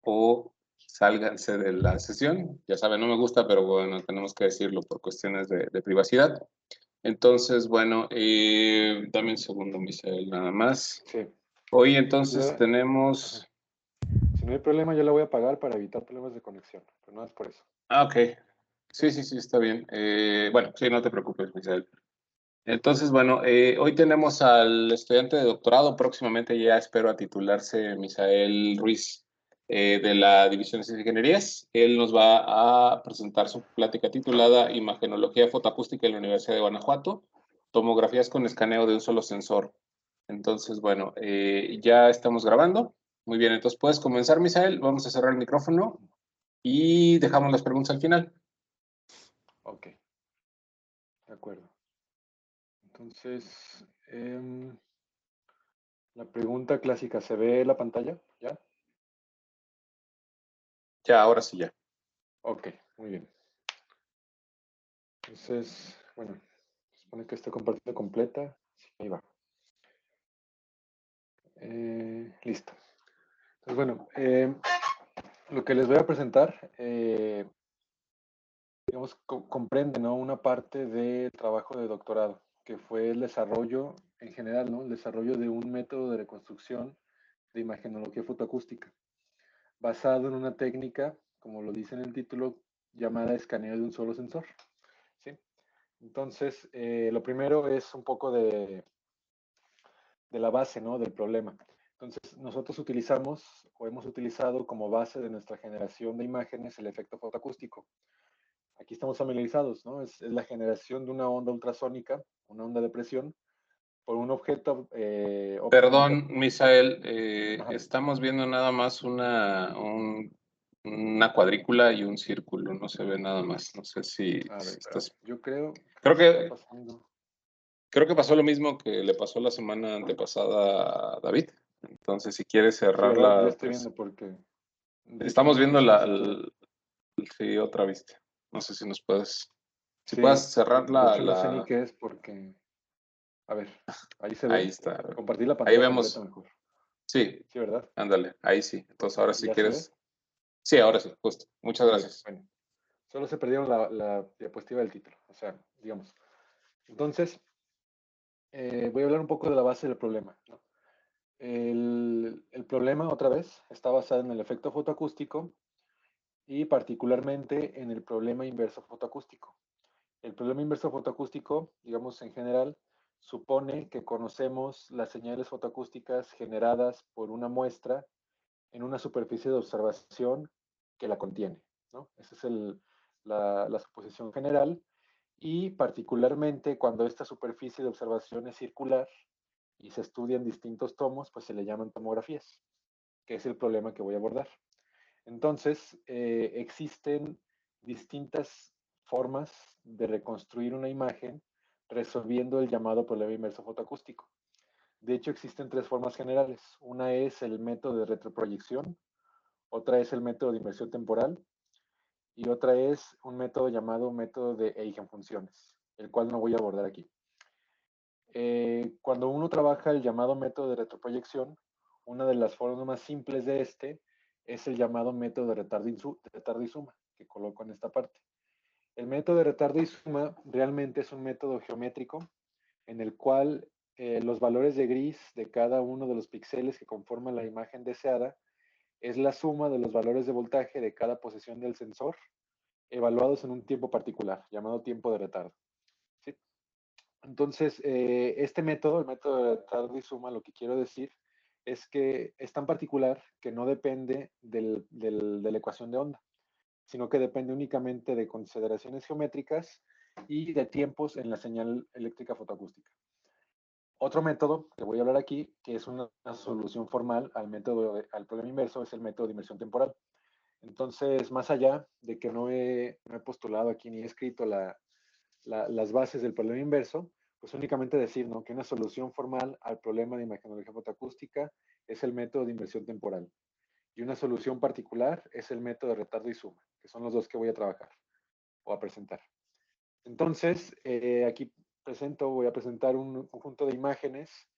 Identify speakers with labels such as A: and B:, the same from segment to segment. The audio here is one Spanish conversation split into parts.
A: o sálganse de la sesión. Ya saben, no me gusta, pero bueno, tenemos que decirlo por cuestiones de privacidad. Entonces, bueno, dame un segundo, Misael, nada más.
B: Sí.
A: Hoy entonces
B: Ajá.
A: tenemos...
B: Si no hay problema, yo la voy a apagar para evitar problemas de conexión, pero no es por eso.
A: Ok. Sí, sí, sí, está bien. Bueno, sí, no te preocupes, Misael. Entonces, bueno, hoy tenemos al estudiante de doctorado, próximamente ya espero a titularse Misael Ruiz, de la División de Ciencias e Ingenierías. Él nos va a presentar su plática titulada Imagenología Fotoacústica en la Universidad de Guanajuato, tomografías con escaneo de un solo sensor. Entonces, bueno, ya estamos grabando. Muy bien, entonces puedes comenzar, Misael. Vamos a cerrar el micrófono y dejamos las preguntas al final.
B: Ok, de acuerdo. Entonces, la pregunta clásica, ¿se ve la pantalla? ¿Ya?
A: Ya, ahora sí, ya.
B: Ok, muy bien. Entonces, bueno, se supone que está compartida completa. Sí, ahí va. Listo. Entonces, bueno, lo que les voy a presentar, digamos, comprende, ¿no? Una parte del trabajo de doctorado, que fue el desarrollo, en general, ¿no? El desarrollo de un método de reconstrucción de imagenología fotoacústica, basado en una técnica, como lo dice en el título, llamada escaneo de un solo sensor, ¿sí? Entonces, lo primero es un poco de la base, ¿no? Del problema. Entonces, nosotros utilizamos o hemos utilizado como base de nuestra generación de imágenes el efecto fotoacústico. Aquí estamos familiarizados, ¿no? Es la generación de una onda ultrasónica, una onda de presión, por un objeto ópticamente.
A: Perdón, Misael,
B: Ajá.
A: estamos viendo nada más una cuadrícula y un círculo, no se ve nada más. No sé
B: A ver,
A: si
B: espérame.
A: estás...
B: Yo creo que
A: Creo
B: sí está
A: que,
B: pasando.
A: creo que pasó lo mismo que le pasó la semana antepasada a David. Entonces, si quieres
B: Sí,
A: cerrar
B: ¿verdad? Ya
A: la...
B: estoy viendo porque, de hecho,
A: Estamos
B: no
A: viendo
B: puse ni siquiera.
A: sí, otra vista. No sé si nos puedes... Si puedes
B: Sí,
A: cerrar
B: de hecho, no sé ni qué es porque, a ver, ahí se
A: Ahí
B: ve.
A: está.
B: Compartir la
A: Ahí
B: pantalla completa
A: vemos.
B: mejor.
A: Sí,
B: Sí, ¿verdad?
A: ándale, ahí sí. Entonces, ahora si
B: ¿Ya se ve?
A: quieres... Sí, ahora sí, justo. Muchas
B: Ok,
A: gracias.
B: bueno. Solo se perdieron la diapositiva del título, o sea, digamos. Entonces, voy a hablar un poco de la base del problema, ¿no? El problema, otra vez, está basado en el efecto fotoacústico y particularmente en el problema inverso fotoacústico. El problema inverso fotoacústico, digamos en general, supone que conocemos las señales fotoacústicas generadas por una muestra en una superficie de observación que la contiene, ¿no? Esa es la suposición general y particularmente cuando esta superficie de observación es circular y se estudian distintos tomos, pues se le llaman tomografías, que es el problema que voy a abordar. Entonces, existen distintas formas de reconstruir una imagen resolviendo el llamado problema inverso fotoacústico. De hecho, existen tres formas generales. Una es el método de retroproyección, otra es el método de inversión temporal y otra es un método llamado método de eigenfunciones, el cual no voy a abordar aquí. Cuando uno trabaja el llamado método de retroproyección, una de las formas más simples de este es el llamado método de retardo y suma, que coloco en esta parte. El método de retardo y suma realmente es un método geométrico en el cual los valores de gris de cada uno de los píxeles que conforman la imagen deseada es la suma de los valores de voltaje de cada posición del sensor evaluados en un tiempo particular, llamado tiempo de retardo. ¿Sí? Entonces, este método, el método de retardo y suma, lo que quiero decir es que es tan particular que no depende de la ecuación de onda, sino que depende únicamente de consideraciones geométricas y de tiempos en la señal eléctrica fotoacústica. Otro método que voy a hablar aquí, que es una solución formal al problema inverso, es el método de inversión temporal. Entonces, más allá de que no he postulado aquí ni he escrito las bases del problema inverso, pues únicamente decir, ¿no?, que una solución formal al problema de imagenología fotoacústica es el método de inversión temporal. Y una solución particular es el método de retardo y suma, que son los dos que voy a trabajar o a presentar. Entonces, aquí voy a presentar un conjunto de imágenes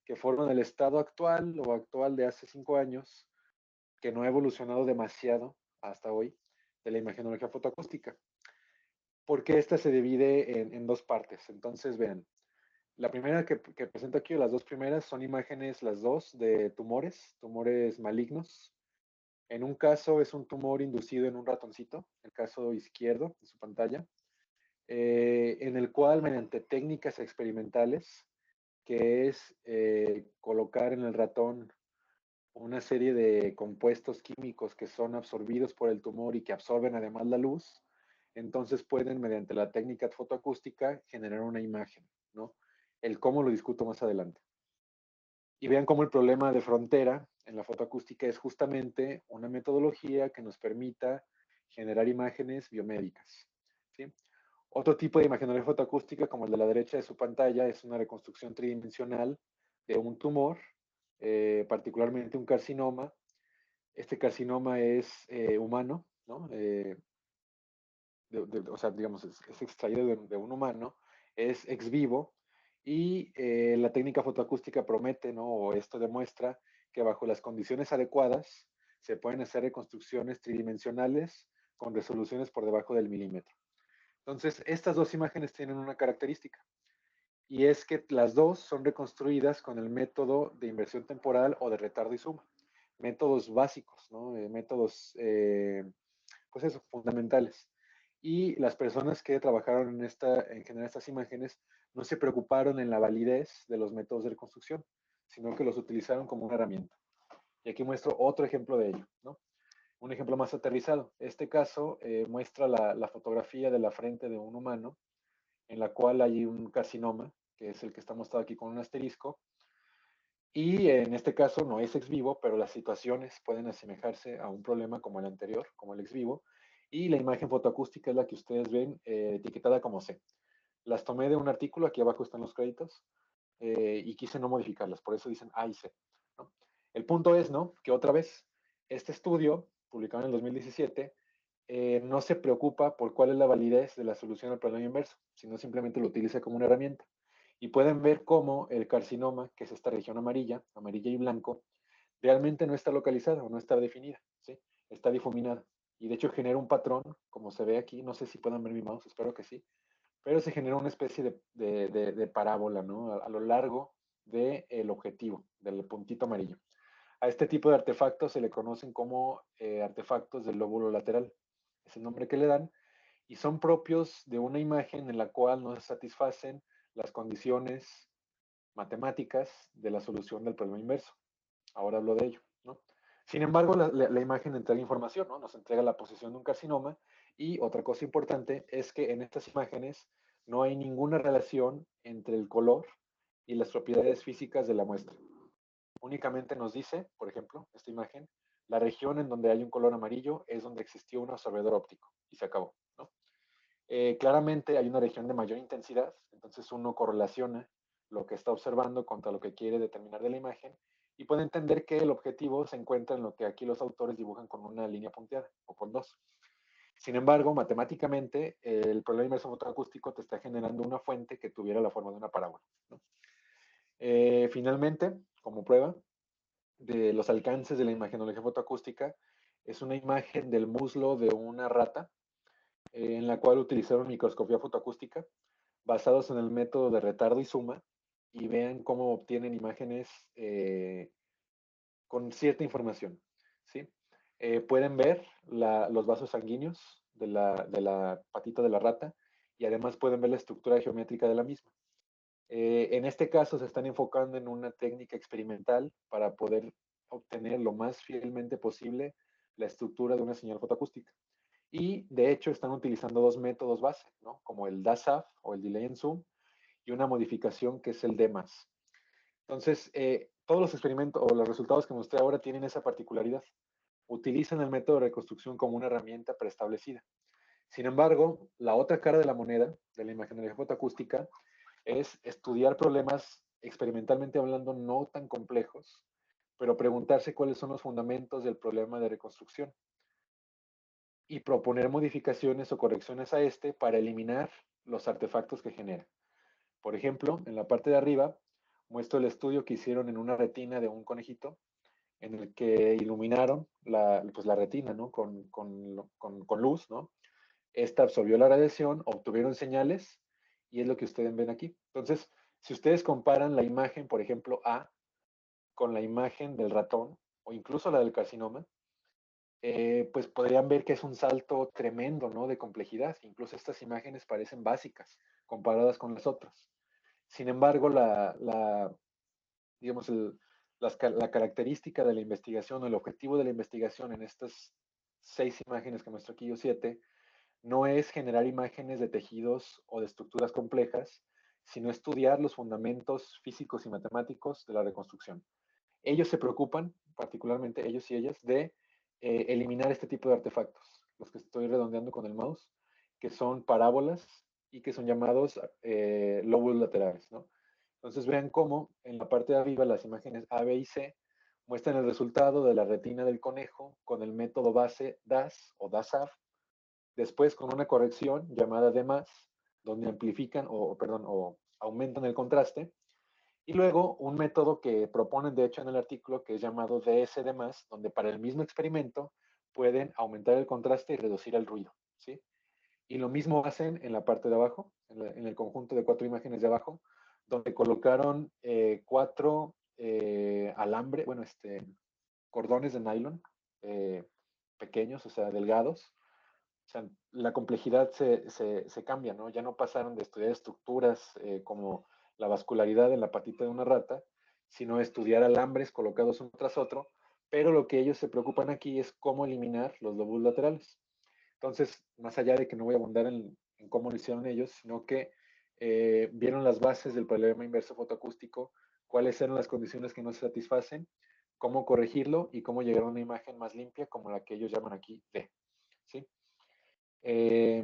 B: que forman el estado actual o actual de hace 5 años que no ha evolucionado demasiado hasta hoy de la imagenología fotoacústica, porque esta se divide en dos partes. Entonces, vean, la primera que presento aquí, las dos primeras, son imágenes, las dos, de tumores malignos. En un caso es un tumor inducido en un ratoncito, el caso izquierdo de su pantalla, en el cual mediante técnicas experimentales, que es colocar en el ratón una serie de compuestos químicos que son absorbidos por el tumor y que absorben además la luz, entonces pueden, mediante la técnica fotoacústica, generar una imagen, ¿no? El cómo lo discuto más adelante. Y vean cómo el problema de frontera en la fotoacústica es justamente una metodología que nos permita generar imágenes biomédicas, ¿sí? Otro tipo de imagenología fotoacústica, como el de la derecha de su pantalla, es una reconstrucción tridimensional de un tumor, particularmente un carcinoma. Este carcinoma es humano, ¿no? O sea, digamos, es extraído de un humano, es ex vivo, y la técnica fotoacústica promete, ¿no? O esto demuestra que bajo las condiciones adecuadas se pueden hacer reconstrucciones tridimensionales con resoluciones por debajo del milímetro. Entonces, estas dos imágenes tienen una característica, y es que las dos son reconstruidas con el método de inversión temporal o de retardo y suma. Métodos básicos, ¿no? Métodos, pues eso, fundamentales. Y las personas que trabajaron en generar estas imágenes no se preocuparon en la validez de los métodos de reconstrucción, sino que los utilizaron como una herramienta. Y aquí muestro otro ejemplo de ello, ¿no? Un ejemplo más aterrizado. Este caso muestra la fotografía de la frente de un humano, en la cual hay un carcinoma, que es el que está mostrado aquí con un asterisco, y en este caso no es ex vivo, pero las situaciones pueden asemejarse a un problema como el anterior, como el ex vivo, y la imagen fotoacústica es la que ustedes ven etiquetada como C. Las tomé de un artículo, aquí abajo están los créditos, y quise no modificarlas, por eso dicen A y C, ¿no? El punto es, ¿no?, que otra vez, este estudio, publicado en el 2017, no se preocupa por cuál es la validez de la solución al problema inverso, sino simplemente lo utiliza como una herramienta. Y pueden ver cómo el carcinoma, que es esta región amarilla, amarilla y blanco, realmente no está localizada o no está definida, ¿sí? Está difuminada. Y de hecho genera un patrón, como se ve aquí, no sé si puedan ver mi mouse, espero que sí, pero se genera una especie de parábola, ¿no? A lo largo del objetivo, del puntito amarillo. A este tipo de artefactos se le conocen como artefactos del lóbulo lateral. Es el nombre que le dan, y son propios de una imagen en la cual no se satisfacen las condiciones matemáticas de la solución del problema inverso. Ahora hablo de ello, ¿no? Sin embargo, la imagen entrega información, ¿no? Nos entrega la posición de un carcinoma, y otra cosa importante es que en estas imágenes no hay ninguna relación entre el color y las propiedades físicas de la muestra. Únicamente nos dice, por ejemplo, esta imagen, la región en donde hay un color amarillo es donde existió un absorbedor óptico, y se acabó, ¿no? Claramente hay una región de mayor intensidad, entonces uno correlaciona lo que está observando contra lo que quiere determinar de la imagen, y puede entender que el objetivo se encuentra en lo que aquí los autores dibujan con una línea punteada o con dos. Sin embargo, matemáticamente, el problema inverso fotoacústico te está generando una fuente que tuviera la forma de una parábola, ¿no? Finalmente, como prueba de los alcances de la imagenología fotoacústica, es una imagen del muslo de una rata, en la cual utilizaron microscopía fotoacústica basados en el método de retardo y suma, y vean cómo obtienen imágenes con cierta información, ¿sí? Pueden ver los vasos sanguíneos de la patita de la rata, y además pueden ver la estructura geométrica de la misma. En este caso se están enfocando en una técnica experimental para poder obtener lo más fielmente posible la estructura de una señal fotoacústica. Y de hecho están utilizando dos métodos base, ¿no?, como el DASAF o el Delay and Zoom, y una modificación que es el DMAS. Entonces, todos los experimentos o los resultados que mostré ahora tienen esa particularidad. Utilizan el método de reconstrucción como una herramienta preestablecida. Sin embargo, la otra cara de la moneda de la imagenología fotoacústica es estudiar problemas experimentalmente hablando no tan complejos, pero preguntarse cuáles son los fundamentos del problema de reconstrucción y proponer modificaciones o correcciones a este para eliminar los artefactos que genera. Por ejemplo, en la parte de arriba muestro el estudio que hicieron en una retina de un conejito, en el que iluminaron pues la retina, ¿no? Con luz, ¿no? Esta absorbió la radiación, obtuvieron señales y es lo que ustedes ven aquí. Entonces, si ustedes comparan la imagen, por ejemplo, A con la imagen del ratón o incluso la del carcinoma, pues podrían ver que es un salto tremendo, ¿no? De complejidad. Incluso estas imágenes parecen básicas comparadas con las otras. Sin embargo, digamos, la característica de la investigación o el objetivo de la investigación en estas 6 imágenes que muestro aquí, o 7, no es generar imágenes de tejidos o de estructuras complejas, sino estudiar los fundamentos físicos y matemáticos de la reconstrucción. Ellos se preocupan, particularmente ellos y ellas, de eliminar este tipo de artefactos, los que estoy redondeando con el mouse, que son parábolas y que son llamados lóbulos laterales, ¿no? Entonces vean cómo en la parte de arriba las imágenes A, B y C muestran el resultado de la retina del conejo con el método base DAS o DASAF, después con una corrección llamada D+, donde amplifican o aumentan el contraste, y luego un método que proponen de hecho en el artículo que es llamado DSD+, donde para el mismo experimento pueden aumentar el contraste y reducir el ruido, ¿sí? Y lo mismo hacen en la parte de abajo, en el conjunto de 4 imágenes de abajo, donde colocaron 4 alambre, bueno, cordones de nylon pequeños, o sea, delgados. O sea, la complejidad se cambia, ¿no? Ya no pasaron de estudiar estructuras como la vascularidad en la patita de una rata, sino estudiar alambres colocados uno tras otro, pero lo que ellos se preocupan aquí es cómo eliminar los lóbulos laterales. Entonces, más allá de que no voy a abundar en cómo lo hicieron ellos, sino que vieron las bases del problema inverso fotoacústico, cuáles eran las condiciones que no se satisfacen, cómo corregirlo y cómo llegar a una imagen más limpia como la que ellos llaman aquí D. ¿Sí? Eh,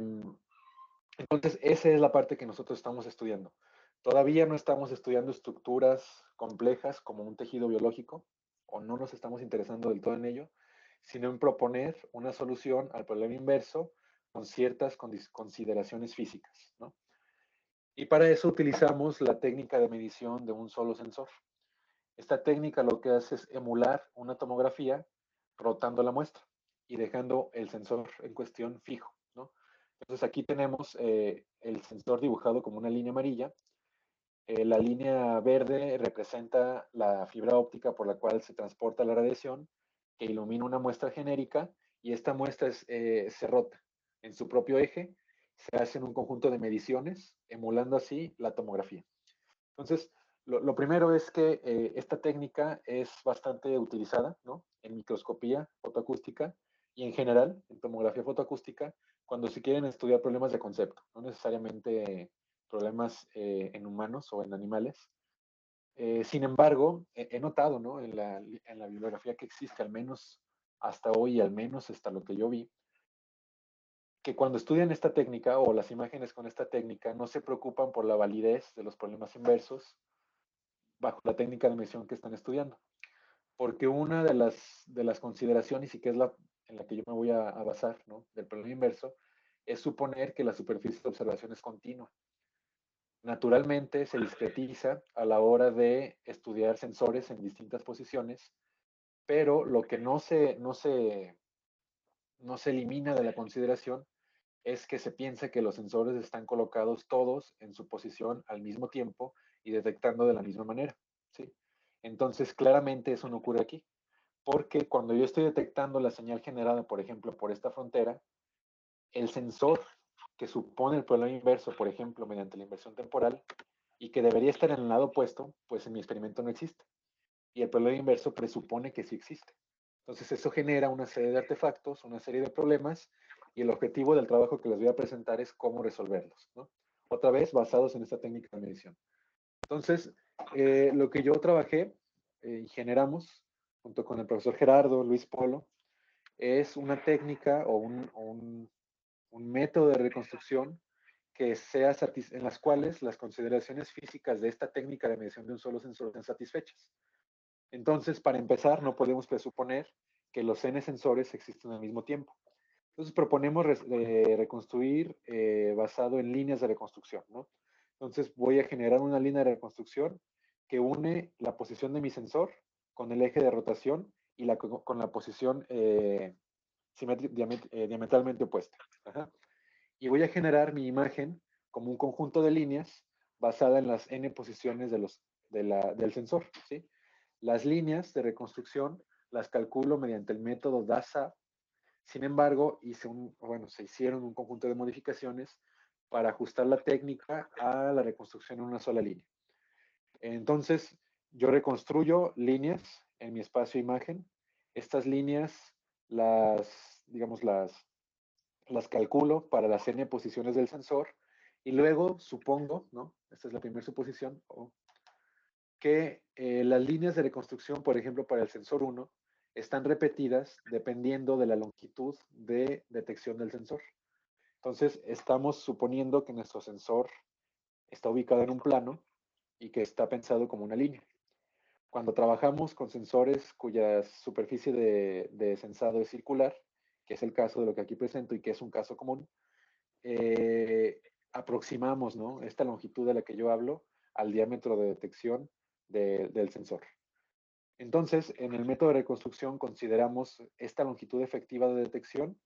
B: entonces, esa es la parte que nosotros estamos estudiando. Todavía no estamos estudiando estructuras complejas como un tejido biológico, o no nos estamos interesando del todo en ello, sino en proponer una solución al problema inverso con ciertas consideraciones físicas, ¿no? Y para eso utilizamos la técnica de medición de un solo sensor. Esta técnica lo que hace es emular una tomografía rotando la muestra y dejando el sensor en cuestión fijo, ¿no? Entonces aquí tenemos el sensor dibujado como una línea amarilla. La línea verde representa la fibra óptica por la cual se transporta la radiación, que ilumina una muestra genérica, y esta muestra se rota en su propio eje, se hacen un conjunto de mediciones, emulando así la tomografía. Entonces, lo primero es que esta técnica es bastante utilizada, ¿no? En microscopía fotoacústica y en general en tomografía fotoacústica cuando se quieren estudiar problemas de concepto, no necesariamente problemas en humanos o en animales. Sin embargo, he notado, ¿no? En la bibliografía que existe, al menos hasta hoy, al menos hasta lo que yo vi, que cuando estudian esta técnica o las imágenes con esta técnica no se preocupan por la validez de los problemas inversos bajo la técnica de medición que están estudiando. Porque una de las consideraciones, y que es en la que yo me voy a basar, ¿no? Del problema inverso, es suponer que la superficie de observación es continua. Naturalmente se discretiza a la hora de estudiar sensores en distintas posiciones, pero lo que no se elimina de la consideración es que se piensa que los sensores están colocados todos en su posición al mismo tiempo y detectando de la misma manera, ¿sí? Entonces, claramente eso no ocurre aquí, porque cuando yo estoy detectando la señal generada, por ejemplo, por esta frontera, el sensor que supone el problema inverso, por ejemplo, mediante la inversión temporal, y que debería estar en el lado opuesto, pues en mi experimento no existe. Y el problema inverso presupone que sí existe. Entonces eso genera una serie de artefactos, una serie de problemas, y el objetivo del trabajo que les voy a presentar es cómo resolverlos, ¿no? Otra vez basados en esta técnica de medición. Entonces, lo que yo trabajé y generamos, junto con el profesor Gerardo, Luis Polo, es una técnica o un método de reconstrucción que sea en las cuales las consideraciones físicas de esta técnica de medición de un solo sensor sean satisfechas. Entonces, para empezar, no podemos presuponer que los n sensores existen al mismo tiempo. Entonces, proponemos reconstruir basado en líneas de reconstrucción, ¿no? Entonces, voy a generar una línea de reconstrucción que une la posición de mi sensor con el eje de rotación y con la posición diametralmente opuesta. Ajá. Y voy a generar mi imagen como un conjunto de líneas basada en las n posiciones del sensor. ¿Sí? Las líneas de reconstrucción las calculo mediante el método DASA. Sin embargo, se hicieron un conjunto de modificaciones para ajustar la técnica a la reconstrucción en una sola línea. Entonces, yo reconstruyo líneas en mi espacio imagen. Estas líneas digamos, las calculo para las n posiciones del sensor y luego supongo, ¿no? Esta es la primera suposición, que las líneas de reconstrucción, por ejemplo, para el sensor 1, están repetidas dependiendo de la longitud de detección del sensor. Entonces, estamos suponiendo que nuestro sensor está ubicado en un plano y que está pensado como una línea. Cuando trabajamos con sensores cuya superficie de sensado es circular, que es el caso de lo que aquí presento y que es un caso común, aproximamos, ¿no?, esta longitud de la que yo hablo al diámetro de detección del sensor. Entonces, en el método de reconstrucción consideramos esta longitud efectiva de detección,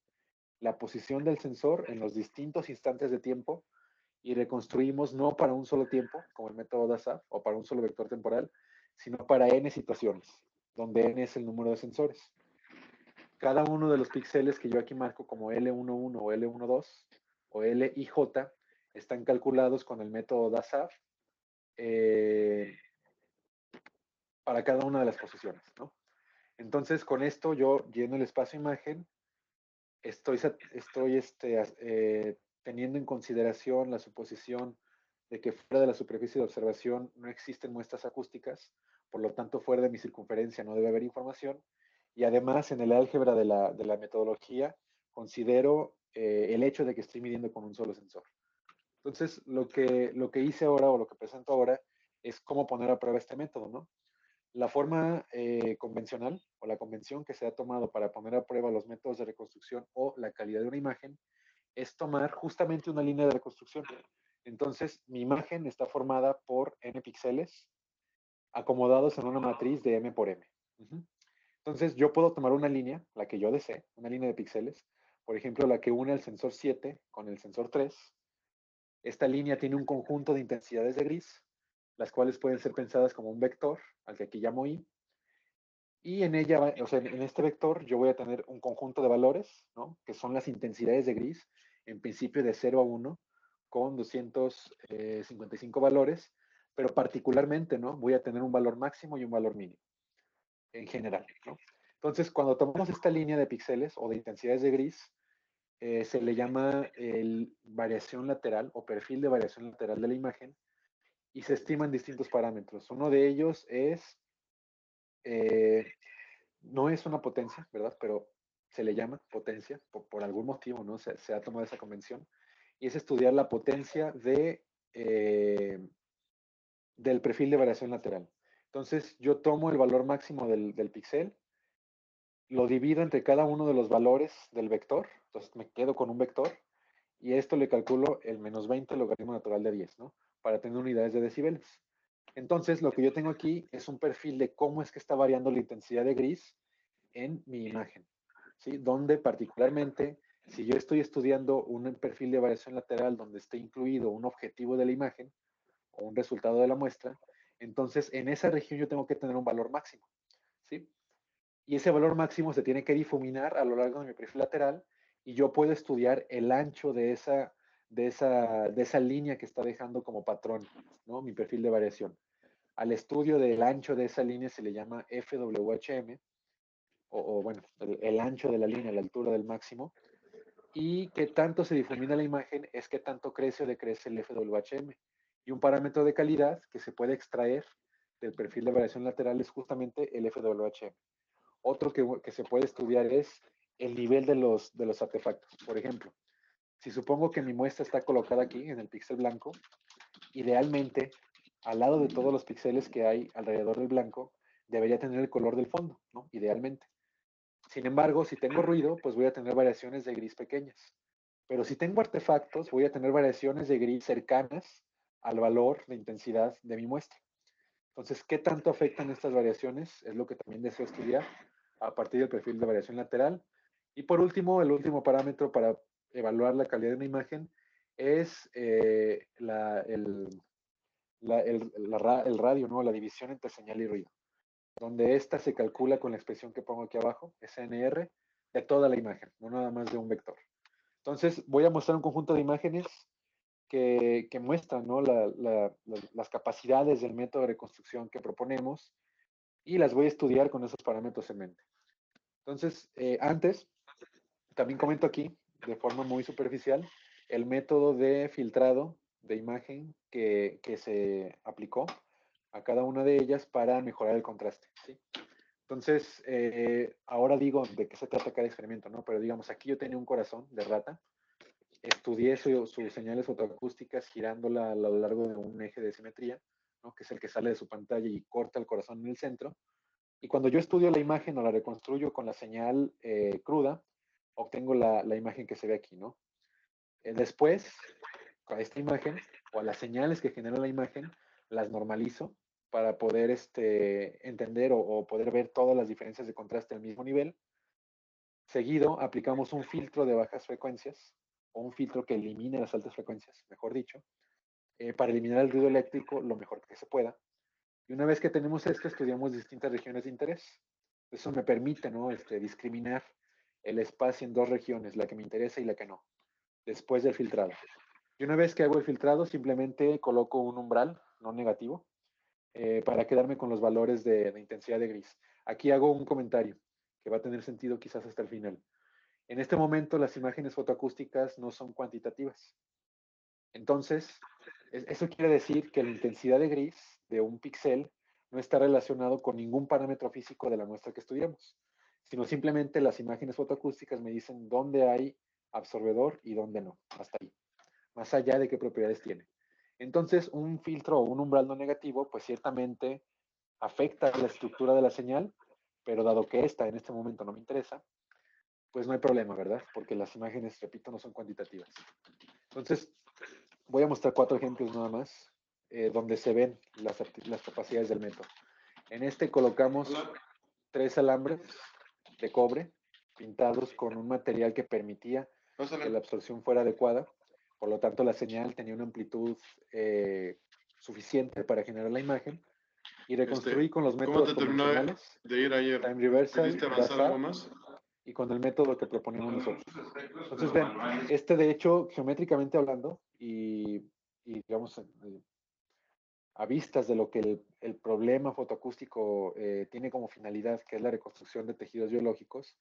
B: la posición del sensor en los distintos instantes de tiempo y reconstruimos no para un solo tiempo, como el método DASAF, o para un solo vector temporal, sino para n situaciones, donde n es el número de sensores. Cada uno de los píxeles que yo aquí marco como L11 o L12 o LIJ están calculados con el método DASAF para cada una de las posiciones, ¿no? Entonces, con esto yo lleno el espacio imagen, estoy teniendo en consideración la suposición de que fuera de la superficie de observación no existen muestras acústicas, por lo tanto fuera de mi circunferencia no debe haber información, y además en el álgebra de la metodología considero el hecho de que estoy midiendo con un solo sensor. Entonces, lo que hice ahora o lo que presento ahora es cómo poner a prueba este método, ¿no? La forma convencional o la convención que se ha tomado para poner a prueba los métodos de reconstrucción o la calidad de una imagen es tomar justamente una línea de reconstrucción. Entonces, mi imagen está formada por n píxeles acomodados en una matriz de m por m. Entonces, yo puedo tomar una línea, la que yo desee, una línea de píxeles, por ejemplo, la que une el sensor 7 con el sensor 3. Esta línea tiene un conjunto de intensidades de gris, las cuales pueden ser pensadas como un vector, al que aquí llamo I, y en ella, o sea, en este vector yo voy a tener un conjunto de valores, ¿no?, que son las intensidades de gris, en principio de 0 a 1, con 255 valores, pero particularmente, ¿no?, voy a tener un valor máximo y un valor mínimo, en general, ¿no? Entonces, cuando tomamos esta línea de píxeles o de intensidades de gris, se le llama variación lateral o perfil de variación lateral de la imagen, y se estiman distintos parámetros. Uno de ellos es, no es una potencia, ¿verdad? Pero se le llama potencia, por algún motivo, ¿no? Se ha tomado esa convención, y es estudiar la potencia del perfil de variación lateral. Entonces, yo tomo el valor máximo del píxel, lo divido entre cada uno de los valores del vector, entonces me quedo con un vector, y a esto le calculo el menos 20 logaritmo natural de 10, ¿no?, para tener unidades de decibeles. Entonces, lo que yo tengo aquí es un perfil de cómo es que está variando la intensidad de gris en mi imagen, ¿sí? Donde particularmente, si yo estoy estudiando un perfil de variación lateral donde esté incluido un objetivo de la imagen o un resultado de la muestra, entonces en esa región yo tengo que tener un valor máximo, ¿sí? Y ese valor máximo se tiene que difuminar a lo largo de mi perfil lateral, y yo puedo estudiar el ancho de esa línea que está dejando como patrón, ¿no?, mi perfil de variación. Al estudio del ancho de esa línea se le llama FWHM, o bueno, el ancho de la línea, la altura del máximo, y qué tanto se difumina la imagen es qué tanto crece o decrece el FWHM. Y un parámetro de calidad que se puede extraer del perfil de variación lateral es justamente el FWHM. Otro que se puede estudiar es el nivel de los artefactos. Por ejemplo, si supongo que mi muestra está colocada aquí en el píxel blanco, idealmente, al lado de todos los píxeles que hay alrededor del blanco, debería tener el color del fondo, ¿no?, idealmente. Sin embargo, si tengo ruido, pues voy a tener variaciones de gris pequeñas. Pero si tengo artefactos, voy a tener variaciones de gris cercanas al valor de intensidad de mi muestra. Entonces, ¿qué tanto afectan estas variaciones? Es lo que también deseo estudiar. a partir del perfil de variación lateral. Y por último, el último parámetro para evaluar la calidad de una imagen es el radio, ¿no? La división entre señal y ruido, donde esta se calcula con la expresión que pongo aquí abajo, SNR, de toda la imagen, no nada más de un vector. Entonces, voy a mostrar un conjunto de imágenes que muestran, ¿no? Las capacidades del método de reconstrucción que proponemos y las voy a estudiar con esos parámetros en mente. Entonces, antes, también comento aquí, de forma muy superficial, el método de filtrado de imagen que se aplicó a cada una de ellas para mejorar el contraste, ¿sí? Entonces, ahora digo de qué se trata cada experimento, ¿no? Pero digamos, aquí yo tenía un corazón de rata, estudié sus señales fotoacústicas girándola a lo largo de un eje de simetría, ¿no? Que es el que sale de su pantalla y corta el corazón en el centro. Y cuando yo estudio la imagen o la reconstruyo con la señal cruda, obtengo la imagen que se ve aquí, ¿no? Después, con esta imagen, o a las señales que genera la imagen, las normalizo para poder entender o poder ver todas las diferencias de contraste al mismo nivel. Seguido, aplicamos un filtro de bajas frecuencias, o un filtro que elimine las altas frecuencias, mejor dicho, para eliminar el ruido eléctrico lo mejor que se pueda. Y una vez que tenemos esto, estudiamos distintas regiones de interés. Eso me permite, ¿no? Discriminar el espacio en dos regiones, la que me interesa y la que no, después del filtrado. Y una vez que hago el filtrado, simplemente coloco un umbral no negativo para quedarme con los valores de intensidad de gris. Aquí hago un comentario que va a tener sentido quizás hasta el final. En este momento, las imágenes fotoacústicas no son cuantitativas. Entonces, eso quiere decir que la intensidad de gris de un píxel no está relacionado con ningún parámetro físico de la muestra que estudiamos, sino simplemente las imágenes fotoacústicas me dicen dónde hay absorbedor y dónde no, hasta ahí, más allá de qué propiedades tiene. Entonces, un filtro o un umbral no negativo, pues ciertamente afecta la estructura de la señal, pero dado que esta en este momento no me interesa, pues no hay problema, ¿verdad? Porque las imágenes, repito, no son cuantitativas. Entonces, voy a mostrar 4 ejemplos nada más, donde se ven las capacidades del método. En este colocamos 3 alambres de cobre pintados con un material que permitía que la absorción fuera adecuada. Por lo tanto, la señal tenía una amplitud suficiente para generar la imagen. Y reconstruí con los
C: ¿Cómo
B: métodos
C: te terminó
B: convencionales,
C: de ir ayer?
B: time reversal,
C: ¿Pudiste avanzar algo
B: DASAP,
C: más?
B: y con el método que proponemos nosotros. Entonces, ven, de hecho, geométricamente hablando, y digamos, a vistas de lo que el problema fotoacústico tiene como finalidad, que es la reconstrucción de tejidos biológicos,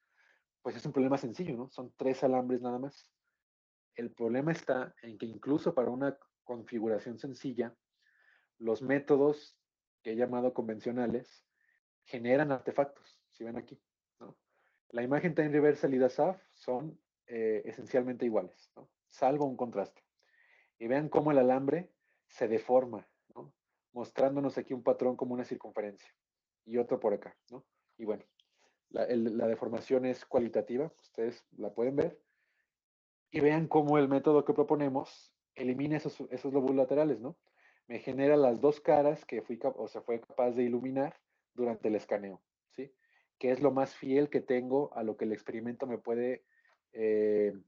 B: pues es un problema sencillo, ¿no? Son 3 alambres nada más. El problema está en que incluso para una configuración sencilla, los métodos que he llamado convencionales generan artefactos, si ven aquí, ¿no? La imagen time reversal y DASAF son esencialmente iguales, ¿no? Salvo un contraste. Y vean cómo el alambre se deforma, ¿no? Mostrándonos aquí un patrón como una circunferencia y otro por acá, ¿no? Y bueno, la deformación es cualitativa, ustedes la pueden ver, y vean cómo el método que proponemos elimina esos lóbulos laterales, ¿no? Me genera las dos caras que fue capaz de iluminar durante el escaneo, ¿sí? Que es lo más fiel que tengo a lo que el experimento me puede, en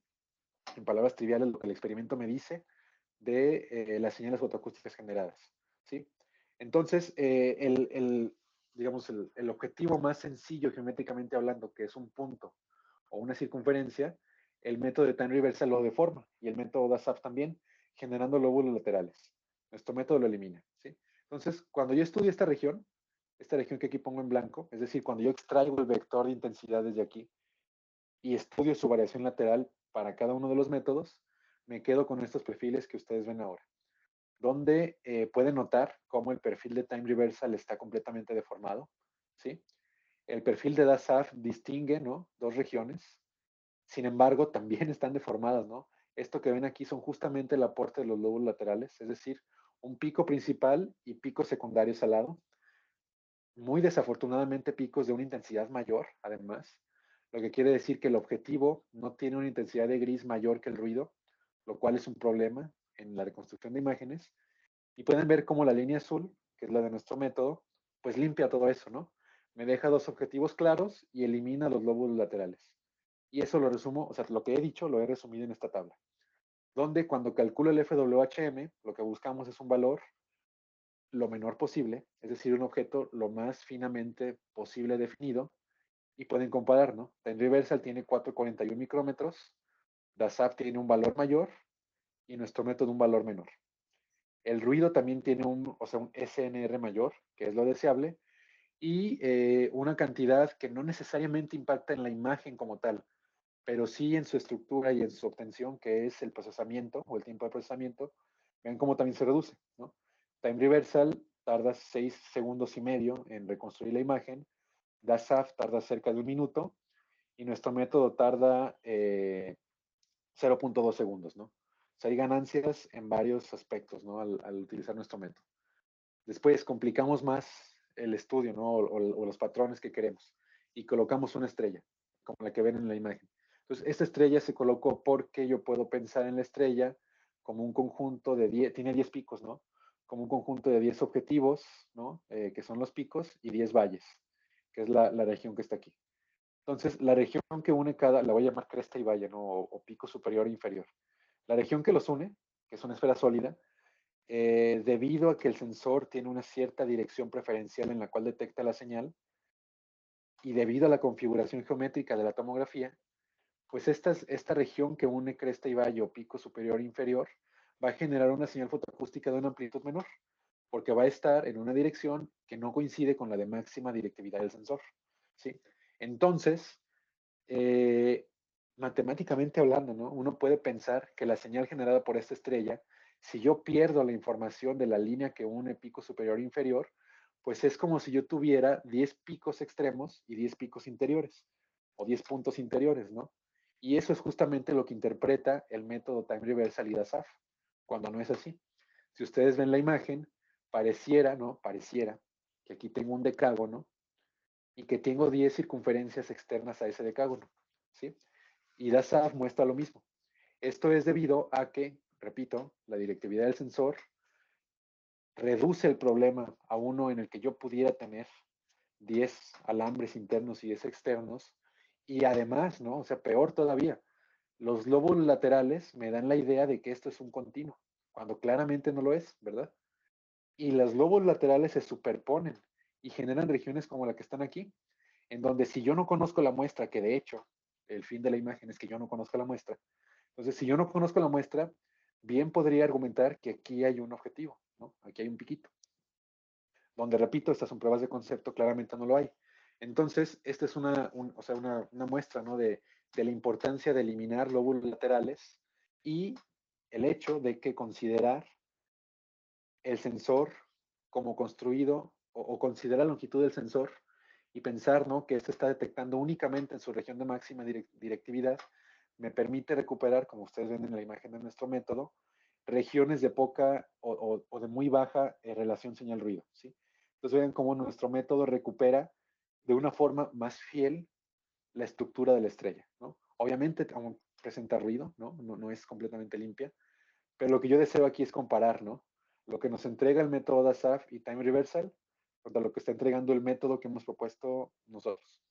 B: palabras triviales, lo que el experimento me dice de las señales fotoacústicas generadas, ¿sí? Entonces, digamos, el objetivo más sencillo geométricamente hablando, que es un punto o una circunferencia, el método de time reversal lo deforma y el método DASAF también, generando lóbulos laterales. Nuestro método lo elimina, ¿sí? Entonces, cuando yo estudio esta región que aquí pongo en blanco, es decir, cuando yo extraigo el vector de intensidad desde aquí y estudio su variación lateral para cada uno de los métodos, me quedo con estos perfiles que ustedes ven ahora, donde pueden notar cómo el perfil de time reversal está completamente deformado, ¿sí? El perfil de DASAF distingue, ¿no? Dos regiones, sin embargo, también están deformadas, ¿no? Esto que ven aquí son justamente el aporte de los lóbulos laterales, es decir, un pico principal y picos secundarios al lado. Muy desafortunadamente picos de una intensidad mayor, además, lo que quiere decir que el objetivo no tiene una intensidad de gris mayor que el ruido, lo cual es un problema en la reconstrucción de imágenes. Y pueden ver cómo la línea azul, que es la de nuestro método, pues limpia todo eso, ¿no? me deja dos objetivos claros y elimina los lóbulos laterales. Y eso lo resumo, o sea, lo que he dicho lo he resumido en esta tabla, donde cuando calculo el FWHM, lo que buscamos es un valor lo menor posible, es decir, un objeto lo más finamente posible definido, y pueden comparar, ¿no? Time Reversal tiene 441 micrómetros, DASAF tiene un valor mayor y nuestro método un valor menor. El ruido también tiene un SNR mayor, que es lo deseable, y una cantidad que no necesariamente impacta en la imagen como tal, pero sí en su estructura y en su obtención, que es el procesamiento o el tiempo de procesamiento. Vean cómo también se reduce, ¿no? Time Reversal tarda 6 segundos y medio en reconstruir la imagen, DASAF tarda cerca de 1 minuto y nuestro método tarda 0.2 segundos, ¿no? O sea, hay ganancias en varios aspectos, ¿no? Al utilizar nuestro método. Después complicamos más el estudio, ¿no? O los patrones que queremos y colocamos una estrella, como la que ven en la imagen. Entonces, esta estrella se colocó porque yo puedo pensar en la estrella como un conjunto de 10, tiene 10 picos, ¿no? Como un conjunto de 10 objetivos, ¿no? Que son los picos, y 10 valles, que es la región que está aquí. Entonces, la región que une cada, la voy a llamar cresta y valle, ¿no? O pico superior e inferior. La región que los une, que es una esfera sólida, debido a que el sensor tiene una cierta dirección preferencial en la cual detecta la señal, y debido a la configuración geométrica de la tomografía, pues esta región que une cresta y valle o pico superior e inferior va a generar una señal fotoacústica de una amplitud menor, porque va a estar en una dirección que no coincide con la de máxima directividad del sensor, ¿sí? Entonces, eh, matemáticamente hablando, ¿no? Uno puede pensar que la señal generada por esta estrella, si yo pierdo la información de la línea que une pico superior e inferior, pues es como si yo tuviera 10 picos extremos y 10 picos interiores, o 10 puntos interiores, ¿no? Y eso es justamente lo que interpreta el método Time Reversal y DASAF, cuando no es así. Si ustedes ven la imagen, pareciera, ¿no? Pareciera que aquí tengo un decágono y que tengo 10 circunferencias externas a ese decágono, ¿sí? Y DASAF muestra lo mismo. Esto es debido a que, repito, la directividad del sensor reduce el problema a uno en el que yo pudiera tener 10 alambres internos y 10 externos, y además, ¿no? O sea, peor todavía, los lóbulos laterales me dan la idea de que esto es un continuo, cuando claramente no lo es, ¿verdad? Y los lóbulos laterales se superponen y generan regiones como la que están aquí, en donde si yo no conozco la muestra, que de hecho el fin de la imagen es que yo no conozco la muestra, entonces si yo no conozco la muestra, bien podría argumentar que aquí hay un objetivo, ¿no? Aquí hay un piquito, donde repito, estas son pruebas de concepto, claramente no lo hay. Entonces, esta es una muestra, ¿no? de la importancia de eliminar lóbulos laterales y el hecho de que considerar el sensor como construido o considerar la longitud del sensor y pensar, ¿no? que esto está detectando únicamente en su región de máxima directividad, me permite recuperar, como ustedes ven en la imagen de nuestro método, regiones de poca o de muy baja relación señal-ruido, ¿sí? Entonces vean cómo nuestro método recupera de una forma más fiel la estructura de la estrella, ¿no? Obviamente aún presenta ruido, ¿no? No es completamente limpia, pero lo que yo deseo aquí es comparar, ¿no? Lo que nos entrega el método DASAF y Time Reversal contra lo que está entregando el método que hemos propuesto nosotros.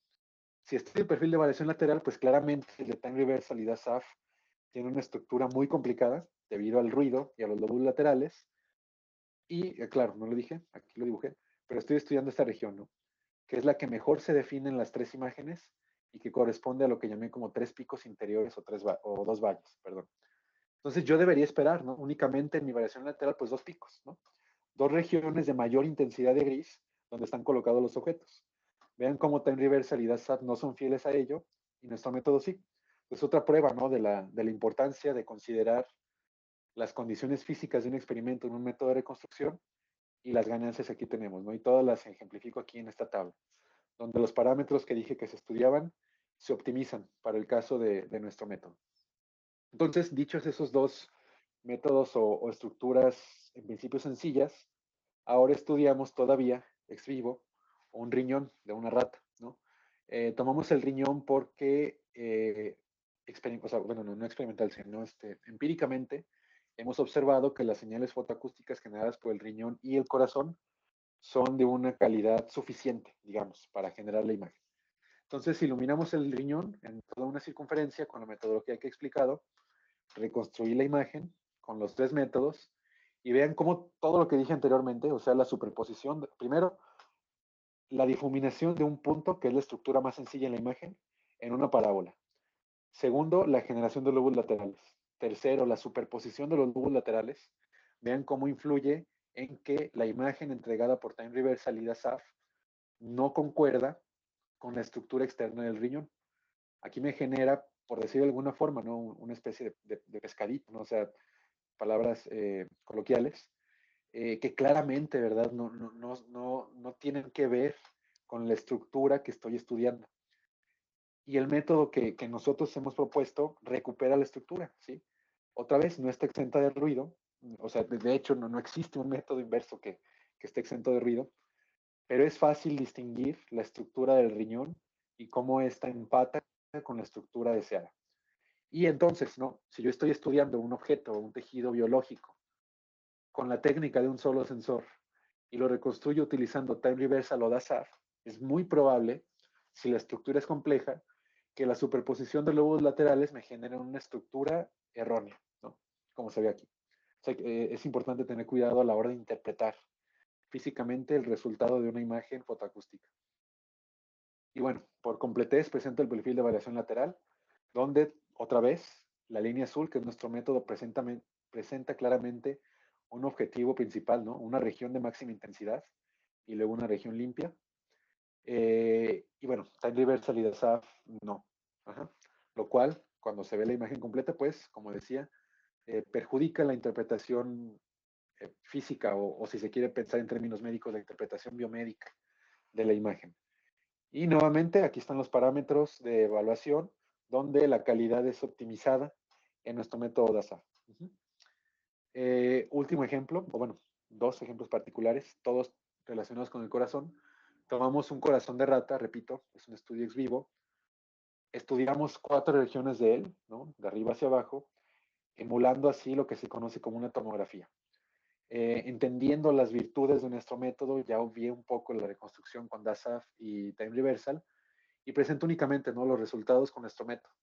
B: Si este es el perfil de variación lateral, pues claramente el de Time Reversal y DASAF tiene una estructura muy complicada debido al ruido y a los lóbulos laterales. Y claro, no lo dije, aquí lo dibujé, pero estoy estudiando esta región, ¿no? Que es la que mejor se define en las tres imágenes y que corresponde a lo que llamé como tres picos interiores o dos valles, perdón. Entonces yo debería esperar, ¿no? Únicamente en mi variación lateral, pues dos picos, ¿no? Dos regiones de mayor intensidad de gris donde están colocados los objetos. Vean cómo Time Reversal y DASAT no son fieles a ello y nuestro método sí. Es otra prueba, ¿no? De la importancia de considerar las condiciones físicas de un experimento en un método de reconstrucción y las ganancias que aquí tenemos, ¿no? Y todas las ejemplifico aquí en esta tabla, donde los parámetros que dije que se estudiaban se optimizan para el caso de nuestro método. Entonces, dichos esos dos métodos o estructuras en principio sencillas, ahora estudiamos todavía ex vivo un riñón de una rata, ¿no? Tomamos el riñón porque, o sea, bueno, no experimental, sino empíricamente, hemos observado que las señales fotoacústicas generadas por el riñón y el corazón son de una calidad suficiente, digamos, para generar la imagen. Entonces, iluminamos el riñón en toda una circunferencia con la metodología que he explicado, reconstruí la imagen con los tres métodos y vean cómo todo lo que dije anteriormente, o sea, la superposición, primero, la difuminación de un punto, que es la estructura más sencilla en la imagen, en una parábola. Segundo, la generación de lóbulos laterales. Tercero, la superposición de los lóbulos laterales. Vean cómo influye en que la imagen entregada por Time Reversal y DASAF no concuerda con la estructura externa del riñón. Aquí me genera, por decirlo de alguna forma, ¿no? Una especie de pescadito, ¿no? O sea, palabras coloquiales, que claramente, ¿verdad? No tienen que ver con la estructura que estoy estudiando. Y el método que nosotros hemos propuesto recupera la estructura, ¿sí? Otra vez, no está exenta de ruido, o sea, de hecho no existe un método inverso que esté exento de ruido, pero es fácil distinguir la estructura del riñón y cómo esta empata con la estructura deseada. Y entonces, ¿no? Si yo estoy estudiando un objeto o un tejido biológico con la técnica de un solo sensor y lo reconstruyo utilizando Time Reversal o DASAF, es muy probable, si la estructura es compleja, que la superposición de lóbulos laterales me genere una estructura errónea, ¿no? Como se ve aquí. O sea, es importante tener cuidado a la hora de interpretar físicamente el resultado de una imagen fotoacústica. Y bueno, por completez presento el perfil de variación lateral, donde otra vez la línea azul, que es nuestro método, presenta claramente un objetivo principal, ¿no? Una región de máxima intensidad y luego una región limpia. Y bueno, Time Reversal y DASAF no. Ajá. Lo cual, cuando se ve la imagen completa, pues, como decía, perjudica la interpretación física o si se quiere pensar en términos médicos, la interpretación biomédica de la imagen. Y nuevamente, aquí están los parámetros de evaluación, donde la calidad es optimizada en nuestro método DASAF. Último ejemplo, o bueno, dos ejemplos particulares, todos relacionados con el corazón. Tomamos un corazón de rata, repito, es un estudio ex vivo. Estudiamos 4 regiones de él, ¿no? De arriba hacia abajo, emulando así lo que se conoce como una tomografía. Entendiendo las virtudes de nuestro método, ya obvié un poco la reconstrucción con DASAF y Time Reversal, y presento únicamente, ¿no?, los resultados con nuestro método,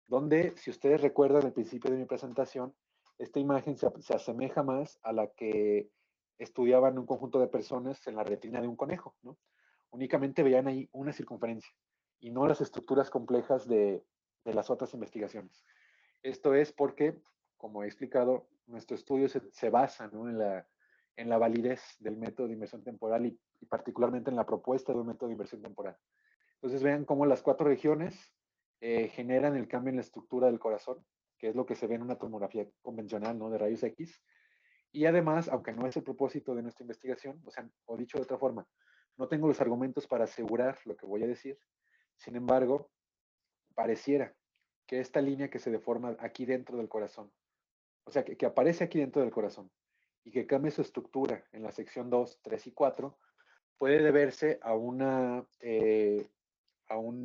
B: donde, si ustedes recuerdan al principio de mi presentación, esta imagen se asemeja más a la que estudiaban un conjunto de personas en la retina de un conejo, ¿no? Únicamente veían ahí una circunferencia y no las estructuras complejas de las otras investigaciones. Esto es porque, como he explicado, nuestro estudio se basa, ¿no?, en la validez del método de inversión temporal y particularmente en la propuesta de un método de inversión temporal. Entonces vean cómo las 4 regiones generan el cambio en la estructura del corazón, que es lo que se ve en una tomografía convencional, ¿no?, de rayos X. Y además, aunque no es el propósito de nuestra investigación, o sea, o dicho de otra forma, no tengo los argumentos para asegurar lo que voy a decir. Sin embargo, pareciera que esta línea que se deforma aquí dentro del corazón, o sea, que aparece aquí dentro del corazón y que cambie su estructura en la sección 2, 3 y 4, puede deberse a un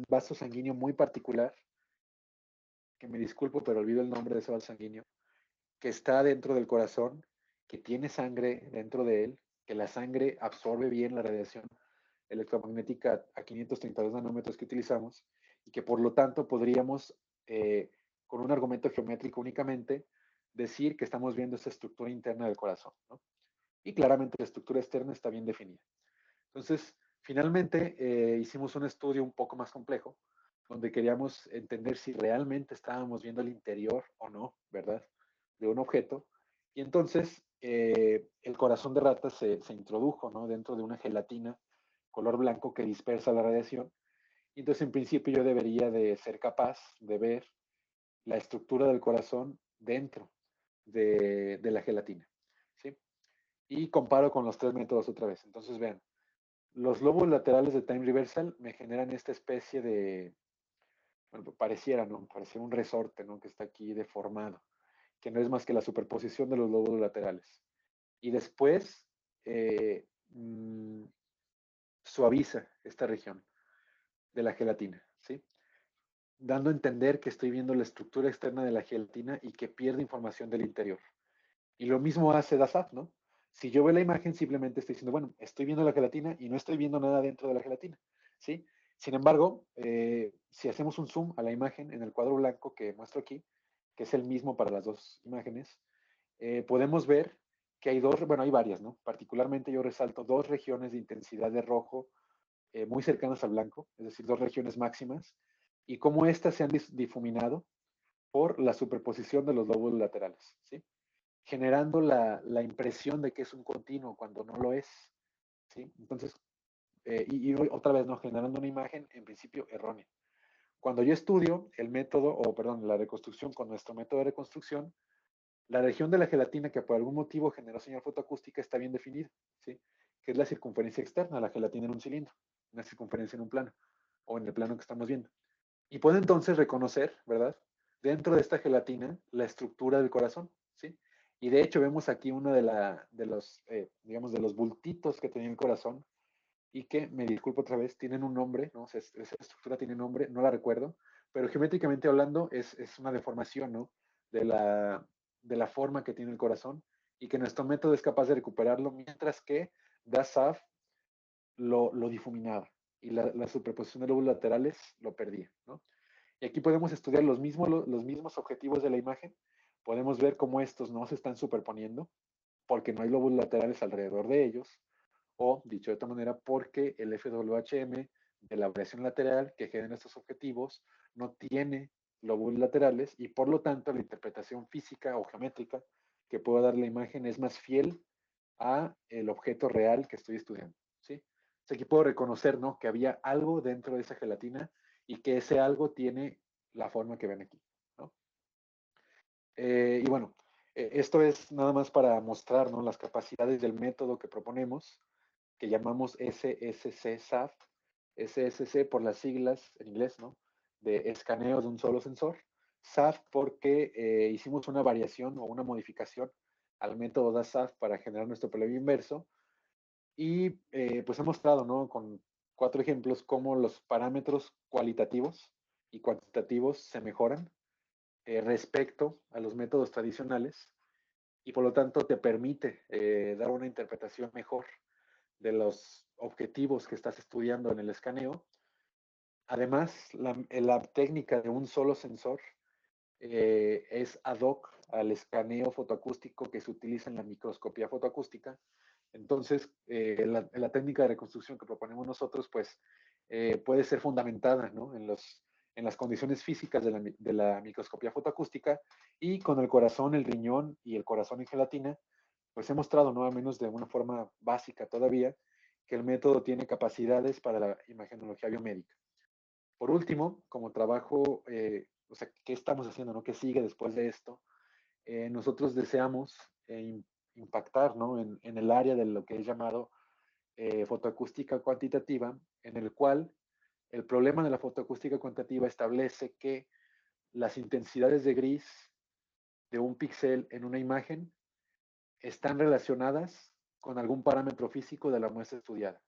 B: vaso sanguíneo muy particular, que me disculpo, pero olvido el nombre de ese vaso sanguíneo, que está dentro del corazón, que tiene sangre dentro de él, que la sangre absorbe bien la radiación electromagnética a 532 nanómetros que utilizamos, y que por lo tanto podríamos, con un argumento geométrico únicamente, decir que estamos viendo esa estructura interna del corazón, ¿no? Y claramente la estructura externa está bien definida. Entonces, finalmente hicimos un estudio un poco más complejo, donde queríamos entender si realmente estábamos viendo el interior o no, ¿verdad?, de un objeto. Y entonces el corazón de rata se introdujo, ¿no?, dentro de una gelatina color blanco que dispersa la radiación. Y entonces, en principio, yo debería de ser capaz de ver la estructura del corazón dentro de la gelatina, ¿sí? Y comparo con los 3 métodos otra vez. Entonces, vean, los lóbulos laterales de Time Reversal me generan esta especie de, bueno, pareciera, ¿no?, pareciera un resorte, ¿no?, que está aquí deformado, que no es más que la superposición de los lóbulos laterales. Y después suaviza esta región de la gelatina, ¿sí?, dando a entender que estoy viendo la estructura externa de la gelatina y que pierde información del interior. Y lo mismo hace DASAF, ¿no? Si yo veo la imagen, simplemente estoy diciendo, bueno, estoy viendo la gelatina y no estoy viendo nada dentro de la gelatina, ¿sí? Sin embargo, si hacemos un zoom a la imagen en el cuadro blanco que muestro aquí, que es el mismo para las dos imágenes, podemos ver que hay dos, bueno, hay varias, ¿no? Particularmente yo resalto dos regiones de intensidad de rojo muy cercanas al blanco, es decir, dos regiones máximas, y cómo éstas se han difuminado por la superposición de los lóbulos laterales, ¿sí? Generando la impresión de que es un continuo cuando no lo es, ¿sí? Entonces, y otra vez, ¿no? Generando una imagen en principio errónea. Cuando yo estudio el método, o perdón, la reconstrucción con nuestro método de reconstrucción, la región de la gelatina que por algún motivo generó señal fotoacústica está bien definida, ¿sí? Que es la circunferencia externa, la gelatina en un cilindro, una circunferencia en un plano, o en el plano que estamos viendo. Y puede entonces reconocer, ¿verdad? Dentro de esta gelatina, la estructura del corazón, ¿sí? Y de hecho vemos aquí uno de los, digamos, de los bultitos que tenía el corazón y que, me disculpo otra vez, tienen un nombre, ¿no? O sea, esa estructura tiene nombre, no la recuerdo, pero geométricamente hablando es una deformación, ¿no? De de la forma que tiene el corazón y que nuestro método es capaz de recuperarlo, mientras que DASAF lo difuminaba y la superposición de lóbulos laterales lo perdía, ¿no? Y aquí podemos estudiar los mismos objetivos de la imagen, podemos ver cómo estos no se están superponiendo, porque no hay lóbulos laterales alrededor de ellos, o, dicho de otra manera, porque el FWHM de la variación lateral que genera estos objetivos no tiene lóbulos laterales y por lo tanto la interpretación física o geométrica que puedo dar la imagen es más fiel a el objeto real que estoy estudiando, ¿sí? O sea, aquí puedo reconocer, ¿no? Que había algo dentro de esa gelatina y que ese algo tiene la forma que ven aquí, ¿no? Y bueno, esto es nada más para mostrar, ¿no? Las capacidades del método que proponemos, que llamamos SSC-SAF, SSC por las siglas en inglés, ¿no? De escaneo de un solo sensor, SAF porque hicimos una variación o una modificación al método DASAF para generar nuestro problema inverso y pues he mostrado, ¿no? Con 4 ejemplos cómo los parámetros cualitativos y cuantitativos se mejoran respecto a los métodos tradicionales y por lo tanto te permite dar una interpretación mejor de los objetivos que estás estudiando en el escaneo. Además, la técnica de un solo sensor es ad hoc al escaneo fotoacústico que se utiliza en la microscopía fotoacústica. Entonces, la técnica de reconstrucción que proponemos nosotros, pues, puede ser fundamentada, ¿no? En las condiciones físicas de la microscopía fotoacústica y con el corazón, el riñón y el corazón en gelatina, pues he mostrado, ¿no? Al menos de una forma básica todavía, que el método tiene capacidades para la imagenología biomédica. Por último, como trabajo, o sea, ¿qué estamos haciendo, no? ¿Qué sigue después de esto? Nosotros deseamos impactar, ¿no? En el área de lo que es llamado fotoacústica cuantitativa, en el cual el problema de la fotoacústica cuantitativa establece que las intensidades de gris de un píxel en una imagen están relacionadas con algún parámetro físico de la muestra estudiada.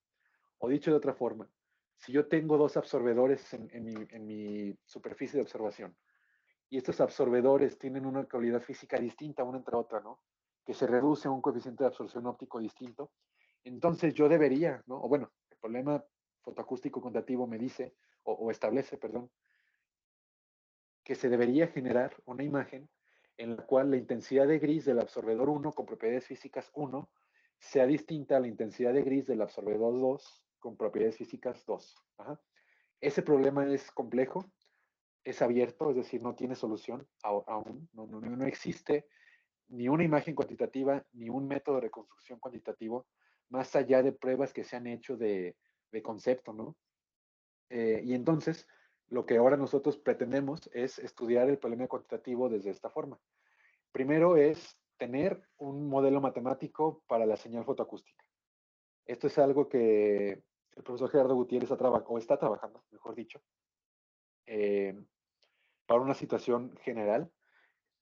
B: O dicho de otra forma, si yo tengo dos absorbedores en mi superficie de observación y estos absorbedores tienen una calidad física distinta una entre otra, ¿no? Que se reduce a un coeficiente de absorción óptico distinto, entonces yo debería, ¿no? O bueno, el problema fotoacústico cuantitativo me dice, o establece, perdón, que se debería generar una imagen en la cual la intensidad de gris del absorbedor 1 con propiedades físicas 1 sea distinta a la intensidad de gris del absorbedor 2 con propiedades físicas 2. Ajá. Ese problema es complejo, es abierto, es decir, no tiene solución aún, no existe ni una imagen cuantitativa ni un método de reconstrucción cuantitativo más allá de pruebas que se han hecho de concepto, ¿no? Y entonces, lo que ahora nosotros pretendemos es estudiar el problema cuantitativo desde esta forma. Primero es tener un modelo matemático para la señal fotoacústica. Esto es algo que el profesor Gerardo Gutiérrez está trabajando, mejor dicho, eh, para una situación general.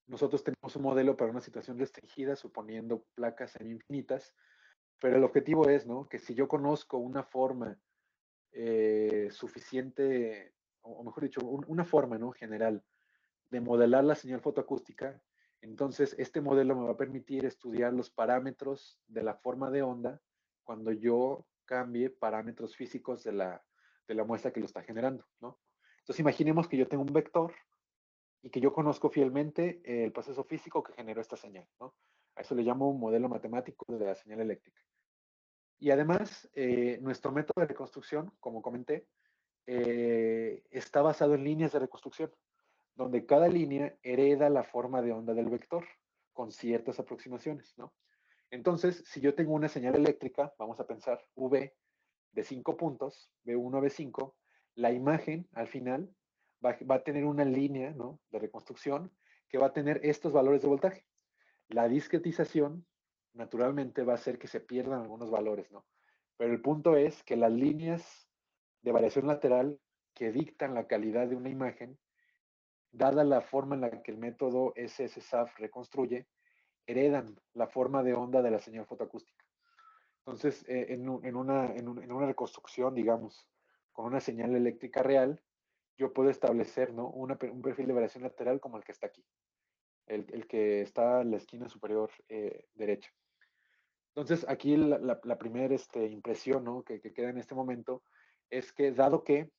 B: Nosotros tenemos un modelo para una situación restringida, suponiendo placas semi-infinitas, pero el objetivo es, ¿no? Que si yo conozco una forma suficiente, o mejor dicho, una forma, ¿no? General de modelar la señal fotoacústica, Entonces, este modelo me va a permitir estudiar los parámetros de la forma de onda cuando yo cambie parámetros físicos de la muestra que lo está generando, ¿no? Entonces, imaginemos que yo tengo un vector y que yo conozco fielmente el proceso físico que generó esta señal, ¿no? A eso le llamo un modelo matemático de la señal eléctrica. Y además, nuestro método de reconstrucción, como comenté, está basado en líneas de reconstrucción, donde cada línea hereda la forma de onda del vector con ciertas aproximaciones, ¿no? Entonces, si yo tengo una señal eléctrica, vamos a pensar V de 5 puntos, V1 a V5, la imagen al final va a tener una línea, ¿no?, de reconstrucción que va a tener estos valores de voltaje. La discretización, naturalmente, va a hacer que se pierdan algunos valores, ¿no? Pero el punto es que las líneas de variación lateral que dictan la calidad de una imagen, dada la forma en la que el método SSSAF reconstruye, heredan la forma de onda de la señal fotoacústica. Entonces, en una reconstrucción, digamos, con una señal eléctrica real, yo puedo establecer, ¿no?, un perfil de variación lateral como el que está aquí, el que está en la esquina superior derecha. Entonces, aquí la primera impresión, ¿no?, que queda en este momento es que, dado que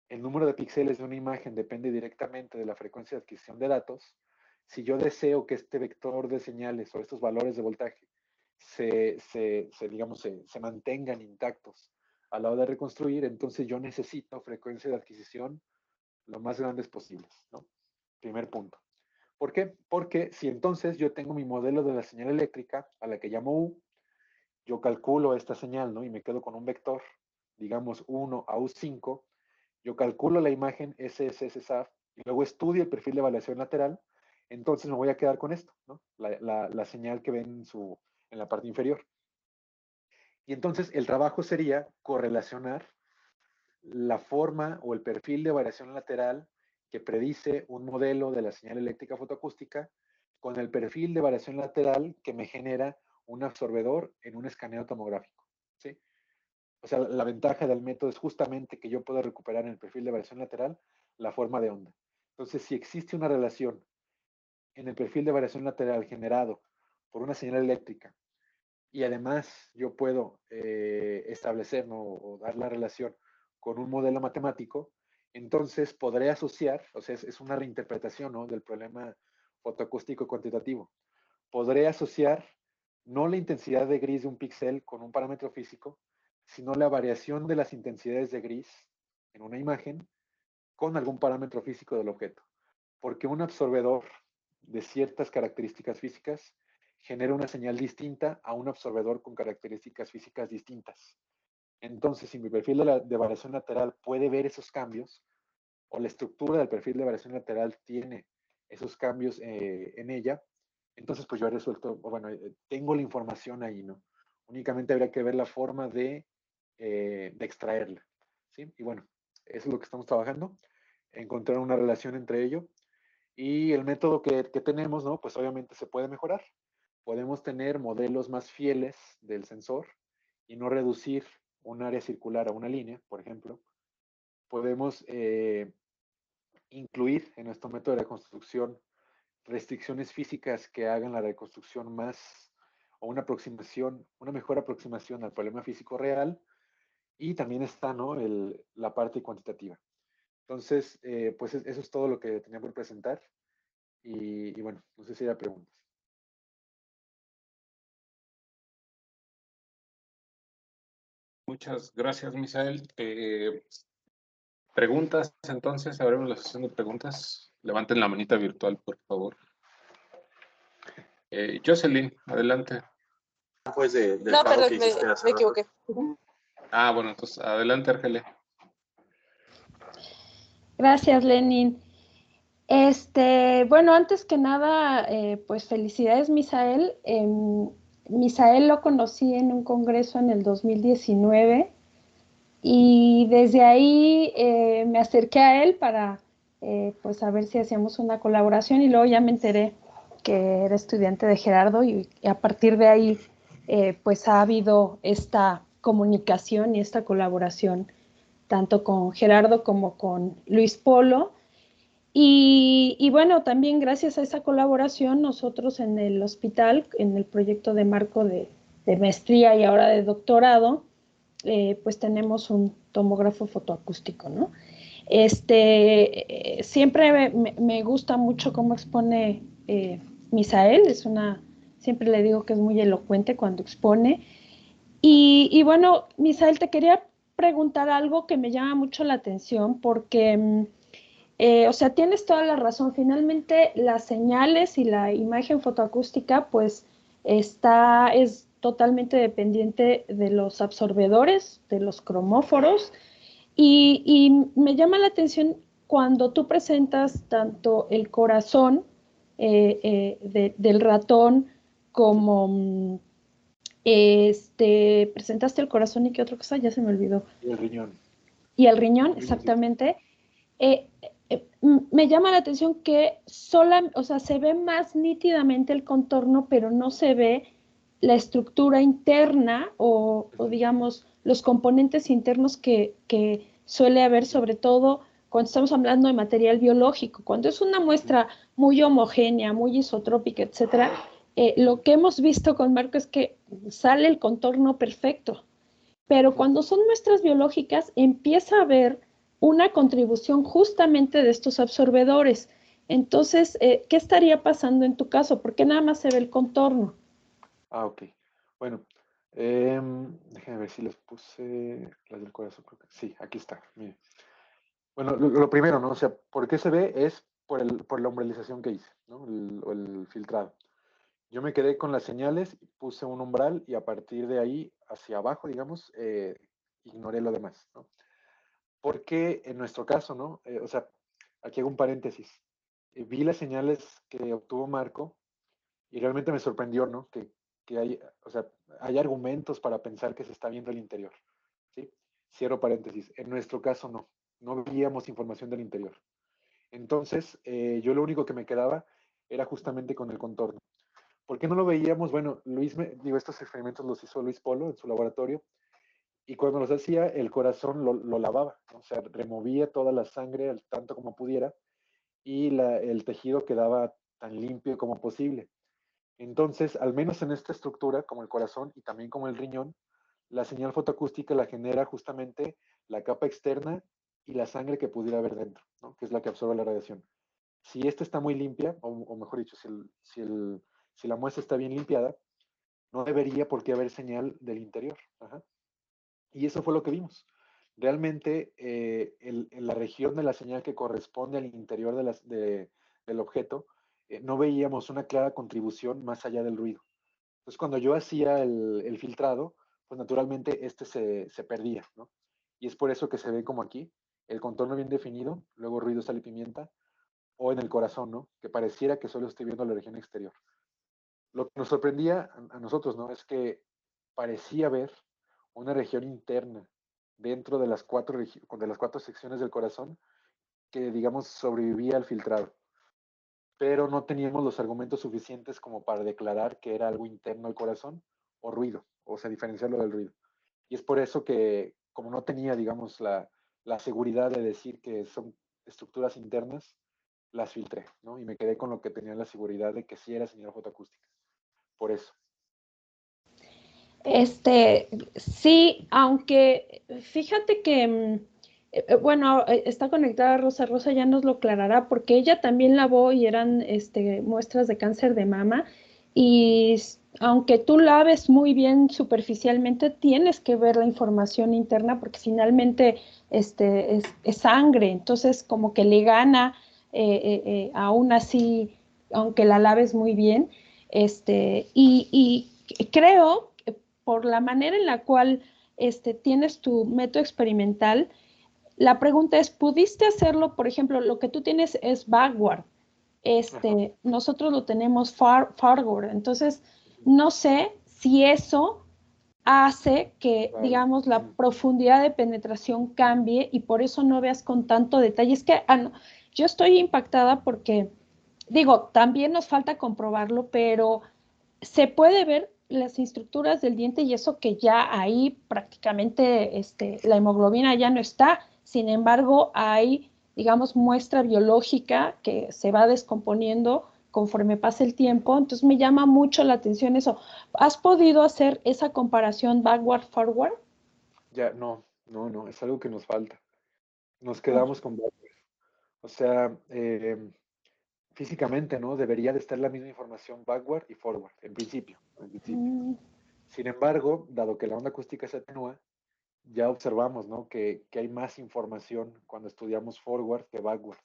B: el número de píxeles de una imagen depende directamente de la frecuencia de adquisición de datos, si yo deseo que este vector de señales o estos valores de voltaje se mantengan intactos a la hora de reconstruir, entonces yo necesito frecuencia de adquisición lo más grandes posibles, ¿no? Primer punto. ¿Por qué? Porque si entonces yo tengo mi modelo de la señal eléctrica, a la que llamo U, yo calculo esta señal, ¿no?, y me quedo con un vector, digamos 1 a U5, yo calculo la imagen SSSAF y luego estudio el perfil de evaluación lateral, entonces me voy a quedar con esto, ¿no?, la señal que ven en la parte inferior. Y entonces el trabajo sería correlacionar la forma o el perfil de variación lateral que predice un modelo de la señal eléctrica fotoacústica con el perfil de variación lateral que me genera un absorbedor en un escaneo tomográfico, ¿sí? O sea, la ventaja del método es justamente que yo puedo recuperar en el perfil de variación lateral la forma de onda. Entonces, si existe una relación en el perfil de variación lateral generado por una señal eléctrica y además yo puedo establecer, ¿no?, o dar la relación con un modelo matemático, entonces podré asociar, o sea, es una reinterpretación, ¿no?, del problema fotoacústico cuantitativo. Podré asociar no la intensidad de gris de un píxel con un parámetro físico, sino la variación de las intensidades de gris en una imagen con algún parámetro físico del objeto. Porque un absorbedor de ciertas características físicas genera una señal distinta a un absorbedor con características físicas distintas. Entonces, si mi perfil de variación lateral puede ver esos cambios, o la estructura del perfil de variación lateral tiene esos cambios en ella, entonces pues yo he resuelto, bueno, tengo la información ahí, ¿no? Únicamente habría que ver la forma de extraerla, ¿sí? Y bueno, eso es lo que estamos trabajando, encontrar una relación entre ello. Y el método que tenemos, ¿no?, pues obviamente se puede mejorar. Podemos tener modelos más fieles del sensor y no reducir un área circular a una línea, por ejemplo. Podemos incluir en nuestro método de reconstrucción restricciones físicas que hagan la reconstrucción más, o una aproximación, una mejor aproximación al problema físico real. Y también está, ¿no?, la parte cuantitativa. Entonces, pues eso es todo lo que tenía por presentar. Y bueno, no sé si hay preguntas.
A: Muchas gracias, Misael. Preguntas, entonces, abrimos la sesión de preguntas. Levanten la manita virtual, por favor. Jocelyn, adelante.
C: Pues
D: no, perdón, me equivoqué.
A: Ah, bueno, entonces, adelante, Argelia.
E: Gracias, Lenin. Bueno, antes que nada, pues felicidades, Misael. Misael lo conocí en un congreso en el 2019 y desde ahí me acerqué a él para pues a ver si hacíamos una colaboración y luego ya me enteré que era estudiante de Gerardo y a partir de ahí pues ha habido esta comunicación y esta colaboración tanto con Gerardo como con Luis Polo. Y bueno, también gracias a esa colaboración, nosotros en el hospital, en el proyecto de marco de maestría y ahora de doctorado, pues tenemos un tomógrafo fotoacústico, ¿no? Siempre me gusta mucho cómo expone Misael, siempre le digo que es muy elocuente cuando expone. Y bueno, Misael, te quería preguntar algo que me llama mucho la atención porque, o sea, tienes toda la razón. Finalmente, las señales y la imagen fotoacústica, pues, es totalmente dependiente de los absorbedores, de los cromóforos, y me llama la atención cuando tú presentas tanto el corazón del ratón como presentaste el corazón y qué otra cosa, ya se me olvidó.
B: Y el riñón.
E: Y el riñón, exactamente. Me llama la atención que o sea, se ve más nítidamente el contorno, pero no se ve la estructura interna o digamos, los componentes internos que suele haber, sobre todo cuando estamos hablando de material biológico. Cuando es una muestra muy homogénea, muy isotrópica, etcétera, lo que hemos visto con Marco es que sale el contorno perfecto. Pero cuando son muestras biológicas, empieza a haber una contribución justamente de estos absorbedores. Entonces, ¿qué estaría pasando en tu caso? ¿Por qué nada más se ve el contorno?
B: Ah, ok. Bueno, déjenme ver si les puse las del corazón. Sí, aquí está. Mire. Bueno, lo primero, ¿no? O sea, ¿por qué se ve? Es por la umbralización que hice, ¿no? El filtrado. Yo me quedé con las señales, puse un umbral y a partir de ahí hacia abajo, digamos, ignoré lo demás, ¿no? Porque en nuestro caso, ¿no? O sea, aquí hago un paréntesis. Vi las señales que obtuvo Marco y realmente me sorprendió, ¿no? Que hay, o sea, hay argumentos para pensar que se está viendo el interior, ¿sí? Cierro paréntesis. En nuestro caso, no veíamos información del interior. Entonces, yo lo único que me quedaba era justamente con el contorno. ¿Por qué no lo veíamos? Bueno, estos experimentos los hizo Luis Polo en su laboratorio y cuando los hacía, el corazón lo lavaba, ¿no? O sea, removía toda la sangre tanto como pudiera y el tejido quedaba tan limpio como posible. Entonces, al menos en esta estructura, como el corazón y también como el riñón, la señal fotoacústica la genera justamente la capa externa y la sangre que pudiera haber dentro, ¿no? Que es la que absorbe la radiación. Si esta está muy limpia, o mejor dicho, si la muestra está bien limpiada, no debería por qué haber señal del interior. Ajá. Y eso fue lo que vimos. Realmente, en la región de la señal que corresponde al interior del objeto, no veíamos una clara contribución más allá del ruido. Entonces, cuando yo hacía el filtrado, pues naturalmente se perdía, ¿no? Y es por eso que se ve como aquí, el contorno bien definido, luego ruido, sal y pimienta, o en el corazón, ¿no? Que pareciera que solo estoy viendo la región exterior. Lo que nos sorprendía a nosotros, ¿no? Es que parecía ver una región interna dentro de las cuatro secciones del corazón que, digamos, sobrevivía al filtrado. Pero no teníamos los argumentos suficientes como para declarar que era algo interno al corazón o ruido, o sea, diferenciarlo del ruido. Y es por eso que, como no tenía, digamos, la seguridad de decir que son estructuras internas, las filtré, ¿no? Y me quedé con lo que tenía la seguridad de que sí era señal fotoacústica. Por eso.
E: Sí, aunque fíjate que, bueno, está conectada Rosa. Rosa ya nos lo aclarará porque ella también lavó y eran muestras de cáncer de mama y aunque tú laves muy bien superficialmente, tienes que ver la información interna porque finalmente es sangre, entonces como que le gana aún así, aunque la laves muy bien, y creo por la manera en la cual tienes tu método experimental, la pregunta es, ¿pudiste hacerlo? Por ejemplo, lo que tú tienes es backward, nosotros lo tenemos forward, entonces no sé si eso hace que,
B: Claro.
E: digamos, la profundidad de penetración cambie y por eso no veas con tanto detalle. Es que no, yo estoy impactada porque, digo, también nos falta comprobarlo, pero se puede ver las estructuras del diente y eso que ya ahí prácticamente la hemoglobina ya no está. Sin embargo, hay digamos, muestra biológica que se va descomponiendo conforme pasa el tiempo. Entonces me llama mucho la atención eso. ¿Has podido hacer esa comparación backward-forward?
B: Ya, no, es algo que nos falta. Nos quedamos con backward. O sea, físicamente, ¿no? Debería de estar la misma información backward y forward, en principio.
E: Mm.
B: Sin embargo, dado que la onda acústica se atenúa, ya observamos, ¿no? Que hay más información cuando estudiamos forward que backward.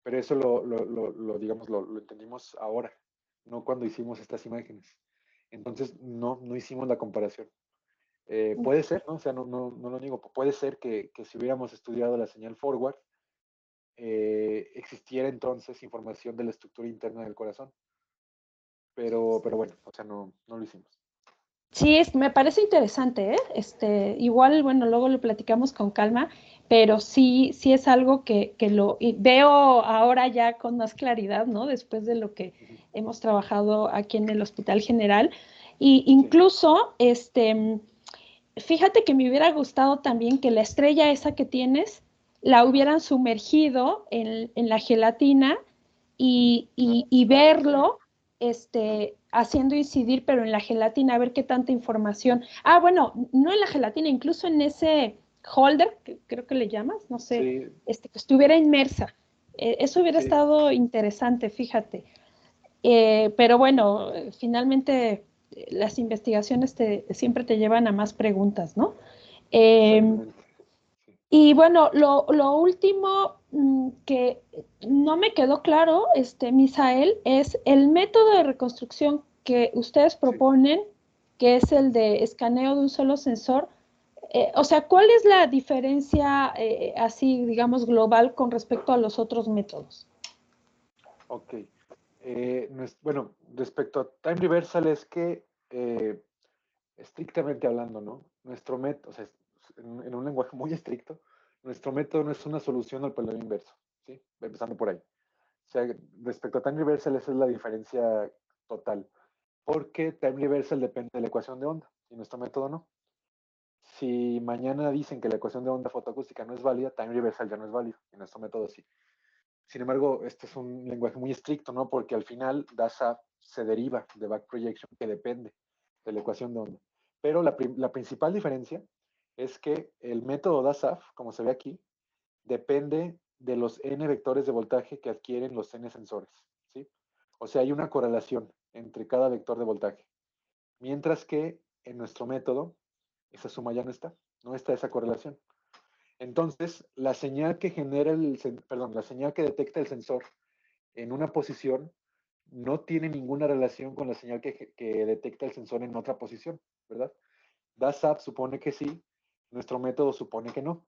B: Pero eso digamos, lo entendimos ahora, no cuando hicimos estas imágenes. Entonces, no hicimos la comparación. Puede ser, ¿no? O sea, no lo niego. Puede ser que si hubiéramos estudiado la señal forward, existiera entonces información de la estructura interna del corazón. Pero bueno, o sea, no lo hicimos.
E: Sí, me parece interesante, ¿eh? Igual, bueno, luego lo platicamos con calma, pero sí es algo que veo ahora ya con más claridad, ¿no? Después de lo que hemos trabajado aquí en el Hospital General. Y incluso, fíjate que me hubiera gustado también que la estrella esa que tienes la hubieran sumergido en la gelatina y verlo haciendo incidir, pero en la gelatina, a ver qué tanta información. Ah, bueno, no en la gelatina, incluso en ese holder, que creo que le llamas, no sé, que estuviera inmersa. Eso hubiera estado interesante, fíjate. Pero bueno, finalmente las investigaciones siempre te llevan a más preguntas, ¿no? Y bueno, lo último que no me quedó claro, Misael, es el método de reconstrucción que ustedes proponen, que es el de escaneo de un solo sensor. O sea, ¿cuál es la diferencia así, digamos, global con respecto a los otros métodos?
B: Ok. Bueno, respecto a time reversal es que, estrictamente hablando, ¿no? Nuestro método, o sea, en un lenguaje muy estricto, nuestro método no es una solución al problema inverso, ¿sí? Empezando por ahí. O sea, respecto a time reversal, esa es la diferencia total. Porque time reversal depende de la ecuación de onda y nuestro método no. Si mañana dicen que la ecuación de onda fotoacústica no es válida, time reversal ya no es válido y nuestro método sí. Sin embargo, este es un lenguaje muy estricto, ¿no? Porque al final DASA se deriva de back projection que depende de la ecuación de onda. Pero la principal diferencia es que el método DASAF, como se ve aquí, depende de los n vectores de voltaje que adquieren los n sensores, ¿sí? O sea, hay una correlación entre cada vector de voltaje. Mientras que en nuestro método, esa suma ya no está esa correlación. Entonces, la señal que la señal que detecta el sensor en una posición no tiene ninguna relación con la señal que detecta el sensor en otra posición, ¿verdad? DASAP supone que sí, nuestro método supone que no.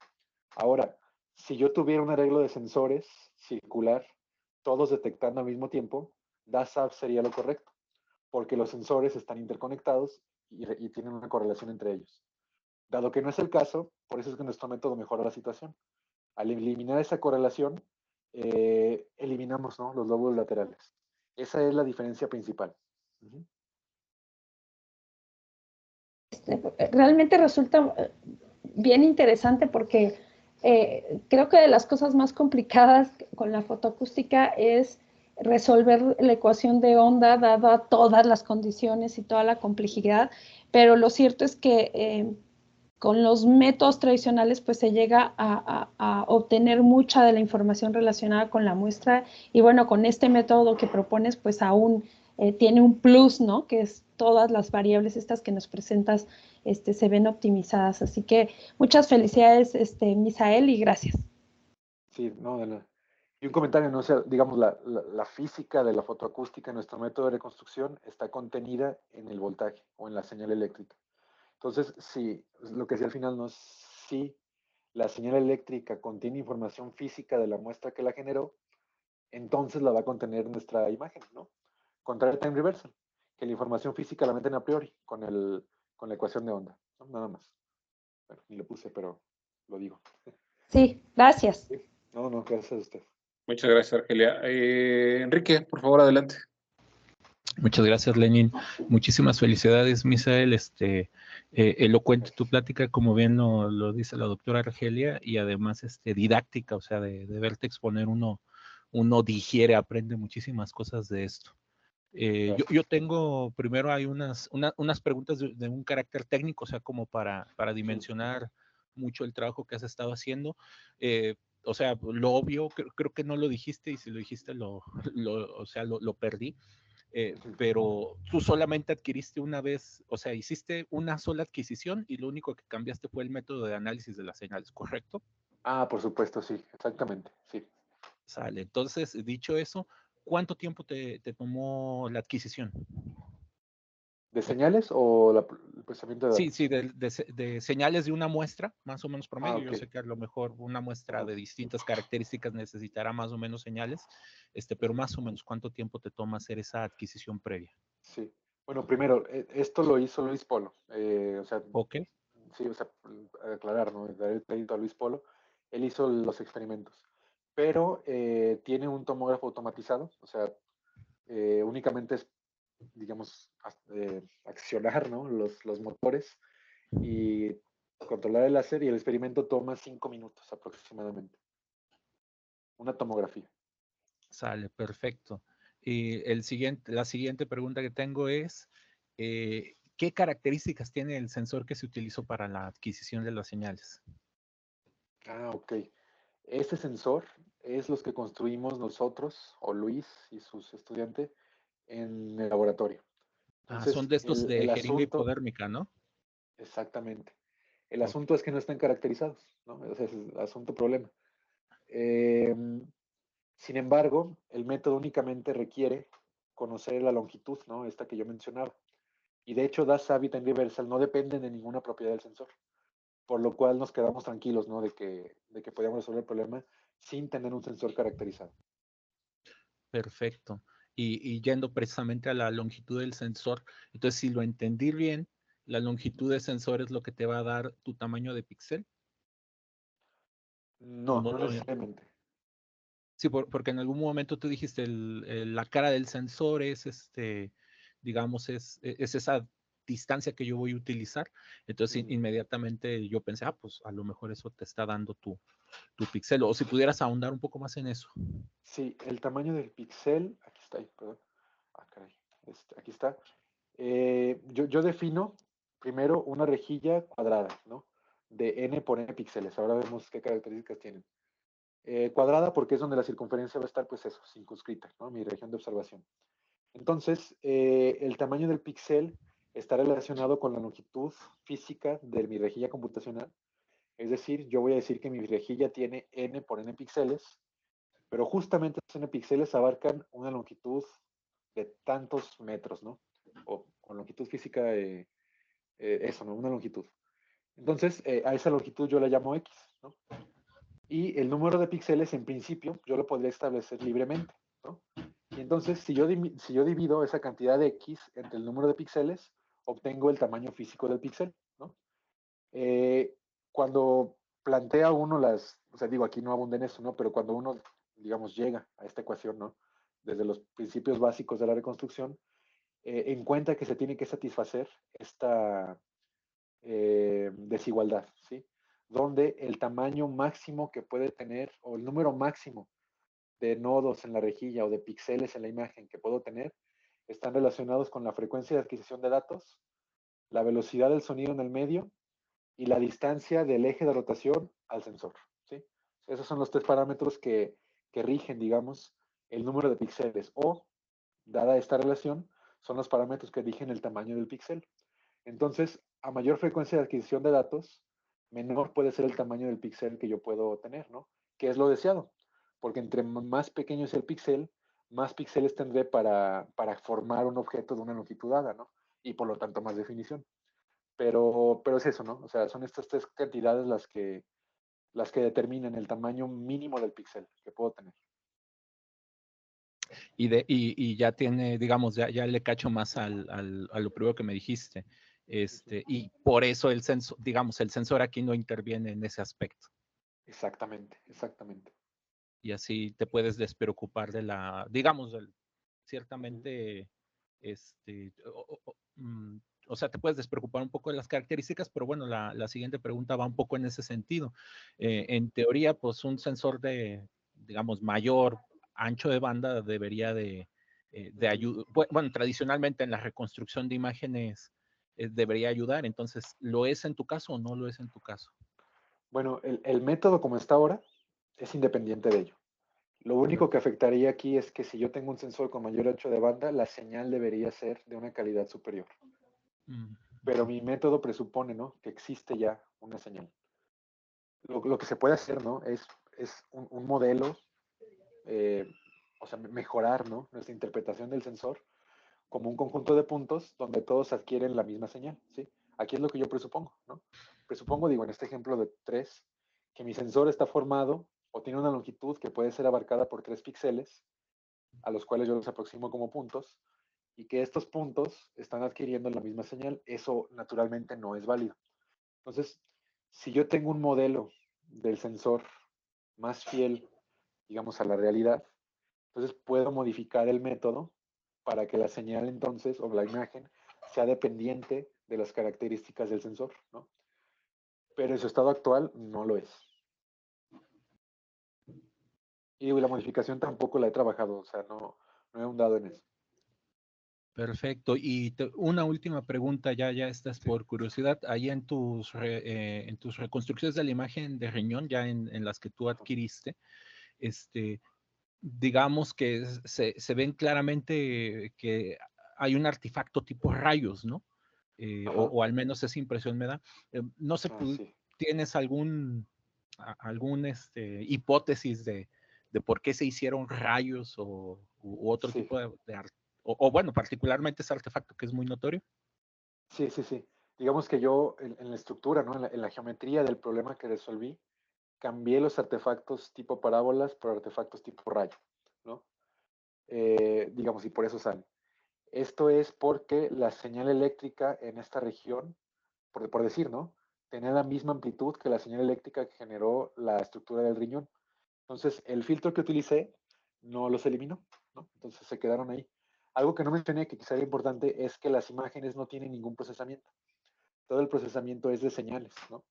B: Ahora, si yo tuviera un arreglo de sensores circular, todos detectando al mismo tiempo, DASAP sería lo correcto, porque los sensores están interconectados y tienen una correlación entre ellos. Dado que no es el caso, por eso es que nuestro método mejora la situación. Al eliminar esa correlación, eliminamos, ¿no?, los lóbulos laterales. Esa es la diferencia principal.
E: Realmente resulta bien interesante porque creo que de las cosas más complicadas con la fotoacústica es resolver la ecuación de onda dada todas las condiciones y toda la complejidad, pero lo cierto es que con los métodos tradicionales pues se llega a obtener mucha de la información relacionada con la muestra y bueno, con este método que propones pues aún tiene un plus, ¿no? Que es todas las variables estas que nos presentas se ven optimizadas. Así que muchas felicidades, Misael, y gracias.
B: Sí, no, de nada. Y un comentario, no sé, digamos, la física de la fotoacústica en nuestro método de reconstrucción está contenida en el voltaje o en la señal eléctrica. Entonces, si lo que decía al final no es si la señal eléctrica contiene información física de la muestra que la generó, entonces la va a contener nuestra imagen, ¿no? Contrario a time reversal, que la información física la meten a priori con la ecuación de onda, ¿no? Nada más. Bueno, ni lo puse, pero lo digo.
E: Sí, gracias.
B: Sí. No, gracias a usted.
A: Muchas gracias, Argelia. Enrique, por favor, adelante.
C: Muchas gracias, Lenin. Muchísimas felicidades, Misael. Elocuente tu plática, como bien lo dice la doctora Argelia, y además didáctica, o sea, de verte exponer uno digiere, aprende muchísimas cosas de esto. Yo tengo, primero hay unas preguntas de un carácter técnico, o sea, como para dimensionar mucho el trabajo que has estado haciendo. O sea, lo obvio, creo que no lo dijiste, y si lo dijiste, lo perdí. Pero tú solamente adquiriste una vez, o sea, hiciste una sola adquisición y lo único que cambiaste fue el método de análisis de las señales, ¿correcto?
B: Por supuesto, sí, exactamente, sí.
C: Sale. Entonces, dicho eso, ¿cuánto tiempo te tomó la adquisición?
B: ¿De señales o el procesamiento de datos?
C: Sí, de señales de una muestra, más o menos promedio.
B: Ok.
C: Yo sé que a lo mejor una muestra de distintas características necesitará más o menos señales, pero más o menos, ¿cuánto tiempo te toma hacer esa adquisición previa?
B: Sí. Bueno, primero, esto lo hizo Luis Polo. O sea,
C: Ok.
B: sí, o sea, aclarar, ¿no? Dar el crédito a Luis Polo. Él hizo los experimentos, pero tiene un tomógrafo automatizado, o sea, únicamente es, digamos, accionar, ¿no? Los motores y controlar el láser, y el experimento toma 5 minutos aproximadamente. Una tomografía.
C: Sale, perfecto. Y la siguiente pregunta que tengo es, ¿qué características tiene el sensor que se utilizó para la adquisición de las señales?
B: Ok. Este sensor es los que construimos nosotros, o Luis y sus estudiantes, en el laboratorio.
C: Son
B: Entonces,
C: de estos de
B: el
C: jeringa
B: asunto,
C: hipodérmica, ¿no?
B: exactamente. El
C: Ok.
B: asunto es que no están caracterizados, ¿no? Ese es el asunto problema. Eh, Sin embargo, el método únicamente requiere conocer la longitud, ¿no? Esta que yo mencionaba. Y de hecho, Das Habitat Universal no depende de ninguna propiedad del sensor, por lo cual nos quedamos tranquilos, ¿no? De que podíamos resolver el problema sin tener un sensor caracterizado.
C: Perfecto. Y yendo precisamente a la longitud del sensor, entonces si lo entendí bien, la longitud del sensor es lo que te va a dar tu tamaño de píxel. ¿O
B: No,
C: no
B: no
C: lo?
B: necesariamente.
C: Sí, porque en algún momento tú dijiste la cara del sensor es digamos, es esa distancia que yo voy a utilizar. Entonces inmediatamente yo pensé, pues a lo mejor eso te está dando tu píxel. O si pudieras ahondar un poco más en eso.
B: Sí, el tamaño del píxel, aquí está, perdón. Caray, aquí está. Yo defino primero una rejilla cuadrada, ¿no? De n por n píxeles. Ahora vemos qué características tienen. Cuadrada porque es donde la circunferencia va a estar, pues eso, circunscrita, ¿no? Mi región de observación. Entonces, el tamaño del píxel está relacionado con la longitud física de mi rejilla computacional. Es decir, yo voy a decir que mi rejilla tiene n por n píxeles, pero justamente esos n píxeles abarcan una longitud de tantos metros, ¿no? O con longitud física, eso, ¿no? Una longitud. Entonces, a esa longitud yo la llamo X, ¿no? Y el número de píxeles, en principio, yo lo podría establecer libremente, ¿no? Y entonces, si yo divido esa cantidad de X entre el número de píxeles, obtengo el tamaño físico del píxel, ¿no? Cuando plantea uno o sea, digo, aquí no abunda en eso, ¿no? Pero cuando uno, digamos, llega a esta ecuación, ¿no? Desde los principios básicos de la reconstrucción, encuentra que se tiene que satisfacer esta desigualdad, ¿sí? Donde el tamaño máximo que puede tener, o el número máximo de nodos en la rejilla o de píxeles en la imagen que puedo tener, están relacionados con la frecuencia de adquisición de datos, la velocidad del sonido en el medio y la distancia del eje de rotación al sensor, ¿sí? Esos son los tres parámetros que rigen, digamos, el número de píxeles, o, dada esta relación, son los parámetros que rigen el tamaño del píxel. Entonces, a mayor frecuencia de adquisición de datos, menor puede ser el tamaño del píxel que yo puedo tener, ¿no? Que es lo deseado, porque entre más pequeño es el píxel, más píxeles tendré para formar un objeto de una longitud dada, ¿no? Y por lo tanto más definición. Pero es eso, ¿no? O sea, son estas tres cantidades las que determinan el tamaño mínimo del píxel que puedo tener.
C: Y ya tiene, digamos, ya le cacho más a lo primero que me dijiste. Y por eso el sensor, digamos, el sensor aquí no interviene en ese aspecto.
B: Exactamente, exactamente.
C: Y así te puedes despreocupar digamos, ciertamente o sea, te puedes despreocupar un poco de las características, pero bueno, la siguiente pregunta va un poco en ese sentido. En teoría, pues un sensor de, digamos, mayor ancho de banda debería de ayudar, bueno, tradicionalmente en la reconstrucción de imágenes debería ayudar. Entonces, ¿lo es en tu caso o no lo es en tu caso?
B: Bueno, el método como está ahora es independiente de ello. Lo único que afectaría aquí es que si yo tengo un sensor con mayor ancho de banda, la señal debería ser de una calidad superior. Pero mi método presupone, ¿no?, que existe ya una señal. Lo que se puede hacer, ¿no?, es un modelo, o sea, mejorar, ¿no?, nuestra interpretación del sensor como un conjunto de puntos donde todos adquieren la misma señal, ¿sí? Aquí es lo que yo presupongo, ¿no? Presupongo, digo, en este ejemplo de 3, que mi sensor está formado o tiene una longitud que puede ser abarcada por 3 píxeles, a los cuales yo los aproximo como puntos, y que estos puntos están adquiriendo la misma señal. Eso naturalmente no es válido. Entonces, si yo tengo un modelo del sensor más fiel, digamos, a la realidad, entonces puedo modificar el método para que la señal entonces, o la imagen, sea dependiente de las características del sensor, ¿no? Pero en su estado actual no lo es. Y la modificación tampoco la he trabajado, o sea, no he ahondado en eso.
C: Perfecto. Y una última pregunta, ya estás por curiosidad. Ahí en tus reconstrucciones de la imagen de riñón, ya en las que tú adquiriste, digamos que se ven claramente que hay un artefacto tipo rayos, ¿no? O al menos esa impresión me da. No sé,
B: Sí.
C: ¿tienes algún hipótesis de por qué se hicieron rayos u otro
B: Sí.
C: tipo de o bueno, particularmente ese artefacto que es muy notorio?
B: Sí. Digamos que yo en la estructura, ¿no?, en la geometría del problema que resolví, cambié los artefactos tipo parábolas por artefactos tipo rayo, ¿no? Digamos, y por eso sale. Esto es porque la señal eléctrica en esta región, por decir, ¿no?, tenía la misma amplitud que la señal eléctrica que generó la estructura del riñón. Entonces, el filtro que utilicé no los eliminó, ¿no? Entonces se quedaron ahí. Algo que no mencioné, que quizá era importante, es que las imágenes no tienen ningún procesamiento. Todo el procesamiento es de señales, ¿no?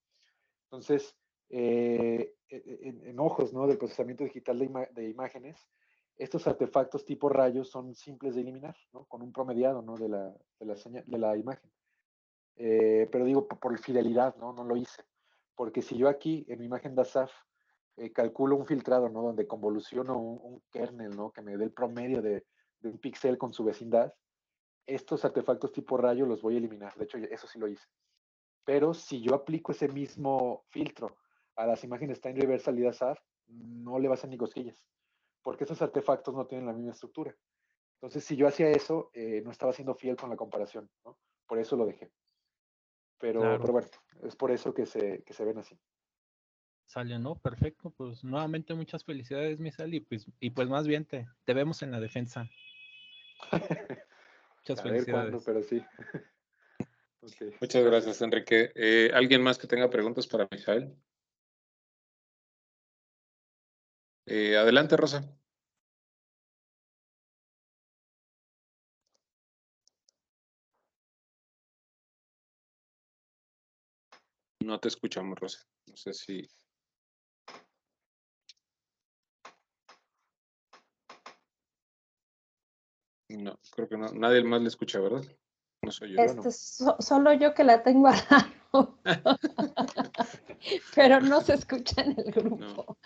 B: Entonces, en ojos, ¿no?, del procesamiento digital de imágenes, estos artefactos tipo rayos son simples de eliminar, ¿no?, con un promediado, ¿no?, de la imagen. Pero digo, por fidelidad, ¿no?, no lo hice. Porque si yo aquí, en mi imagen de ASAF, calculo un filtrado, ¿no?, donde convoluciono un kernel, ¿no?, que me dé el promedio de un píxel con su vecindad, estos artefactos tipo rayo los voy a eliminar. De hecho, eso sí lo hice. Pero si yo aplico ese mismo filtro a las imágenes time reversal y ASAF, no le va a hacer ni cosquillas, porque esos artefactos no tienen la misma estructura. Entonces, si yo hacía eso, no estaba siendo fiel con la comparación, ¿no? Por eso lo dejé. Pero bueno, es por eso que se ven así.
C: Sale, ¿no? Perfecto. Pues nuevamente muchas felicidades, Misael, y pues más bien te vemos en la defensa. Muchas
B: A ver cuándo,
C: felicidades.
B: pero sí. Okay.
A: Muchas gracias, Enrique. ¿Alguien más que tenga preguntas para Misael? Adelante, Rosa. No te escuchamos, Rosa. No sé si... No, creo que no. Nadie más le escucha, ¿verdad? No soy yo.
E: No. Solo yo que la tengo a raro. Pero no se escucha en el grupo. No.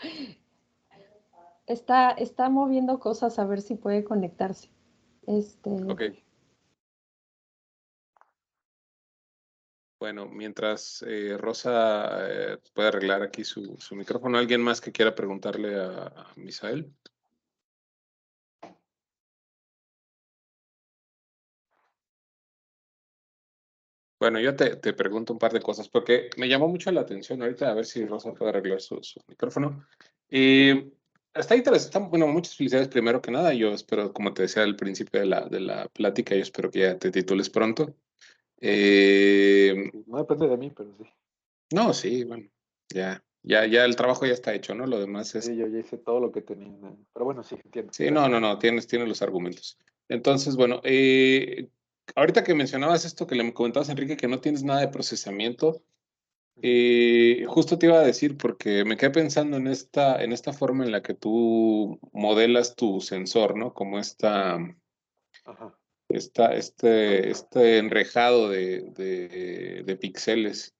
E: Está moviendo cosas a ver si puede conectarse.
A: Ok. Bueno, mientras Rosa puede arreglar aquí su micrófono, ¿alguien más que quiera preguntarle a Misael? Bueno, yo te pregunto un par de cosas, porque me llamó mucho la atención ahorita, a ver si Rosa puede arreglar su micrófono. Está interesante, bueno, muchas felicidades primero que nada. Yo espero, como te decía al principio de la plática, yo espero que ya te titules pronto.
B: No depende de mí, pero sí.
A: No, sí, bueno, ya el trabajo ya está hecho, ¿no? Lo demás es...
B: Sí, yo ya hice todo lo que tenía. Pero bueno, sí, entiendo.
A: Sí, no, tienes los argumentos. Entonces, bueno, ahorita que mencionabas esto que le comentabas a Enrique, que no tienes nada de procesamiento, justo te iba a decir, porque me quedé pensando en esta forma en la que tú modelas tu sensor, ¿no? Como
B: Ajá.
A: este enrejado de píxeles.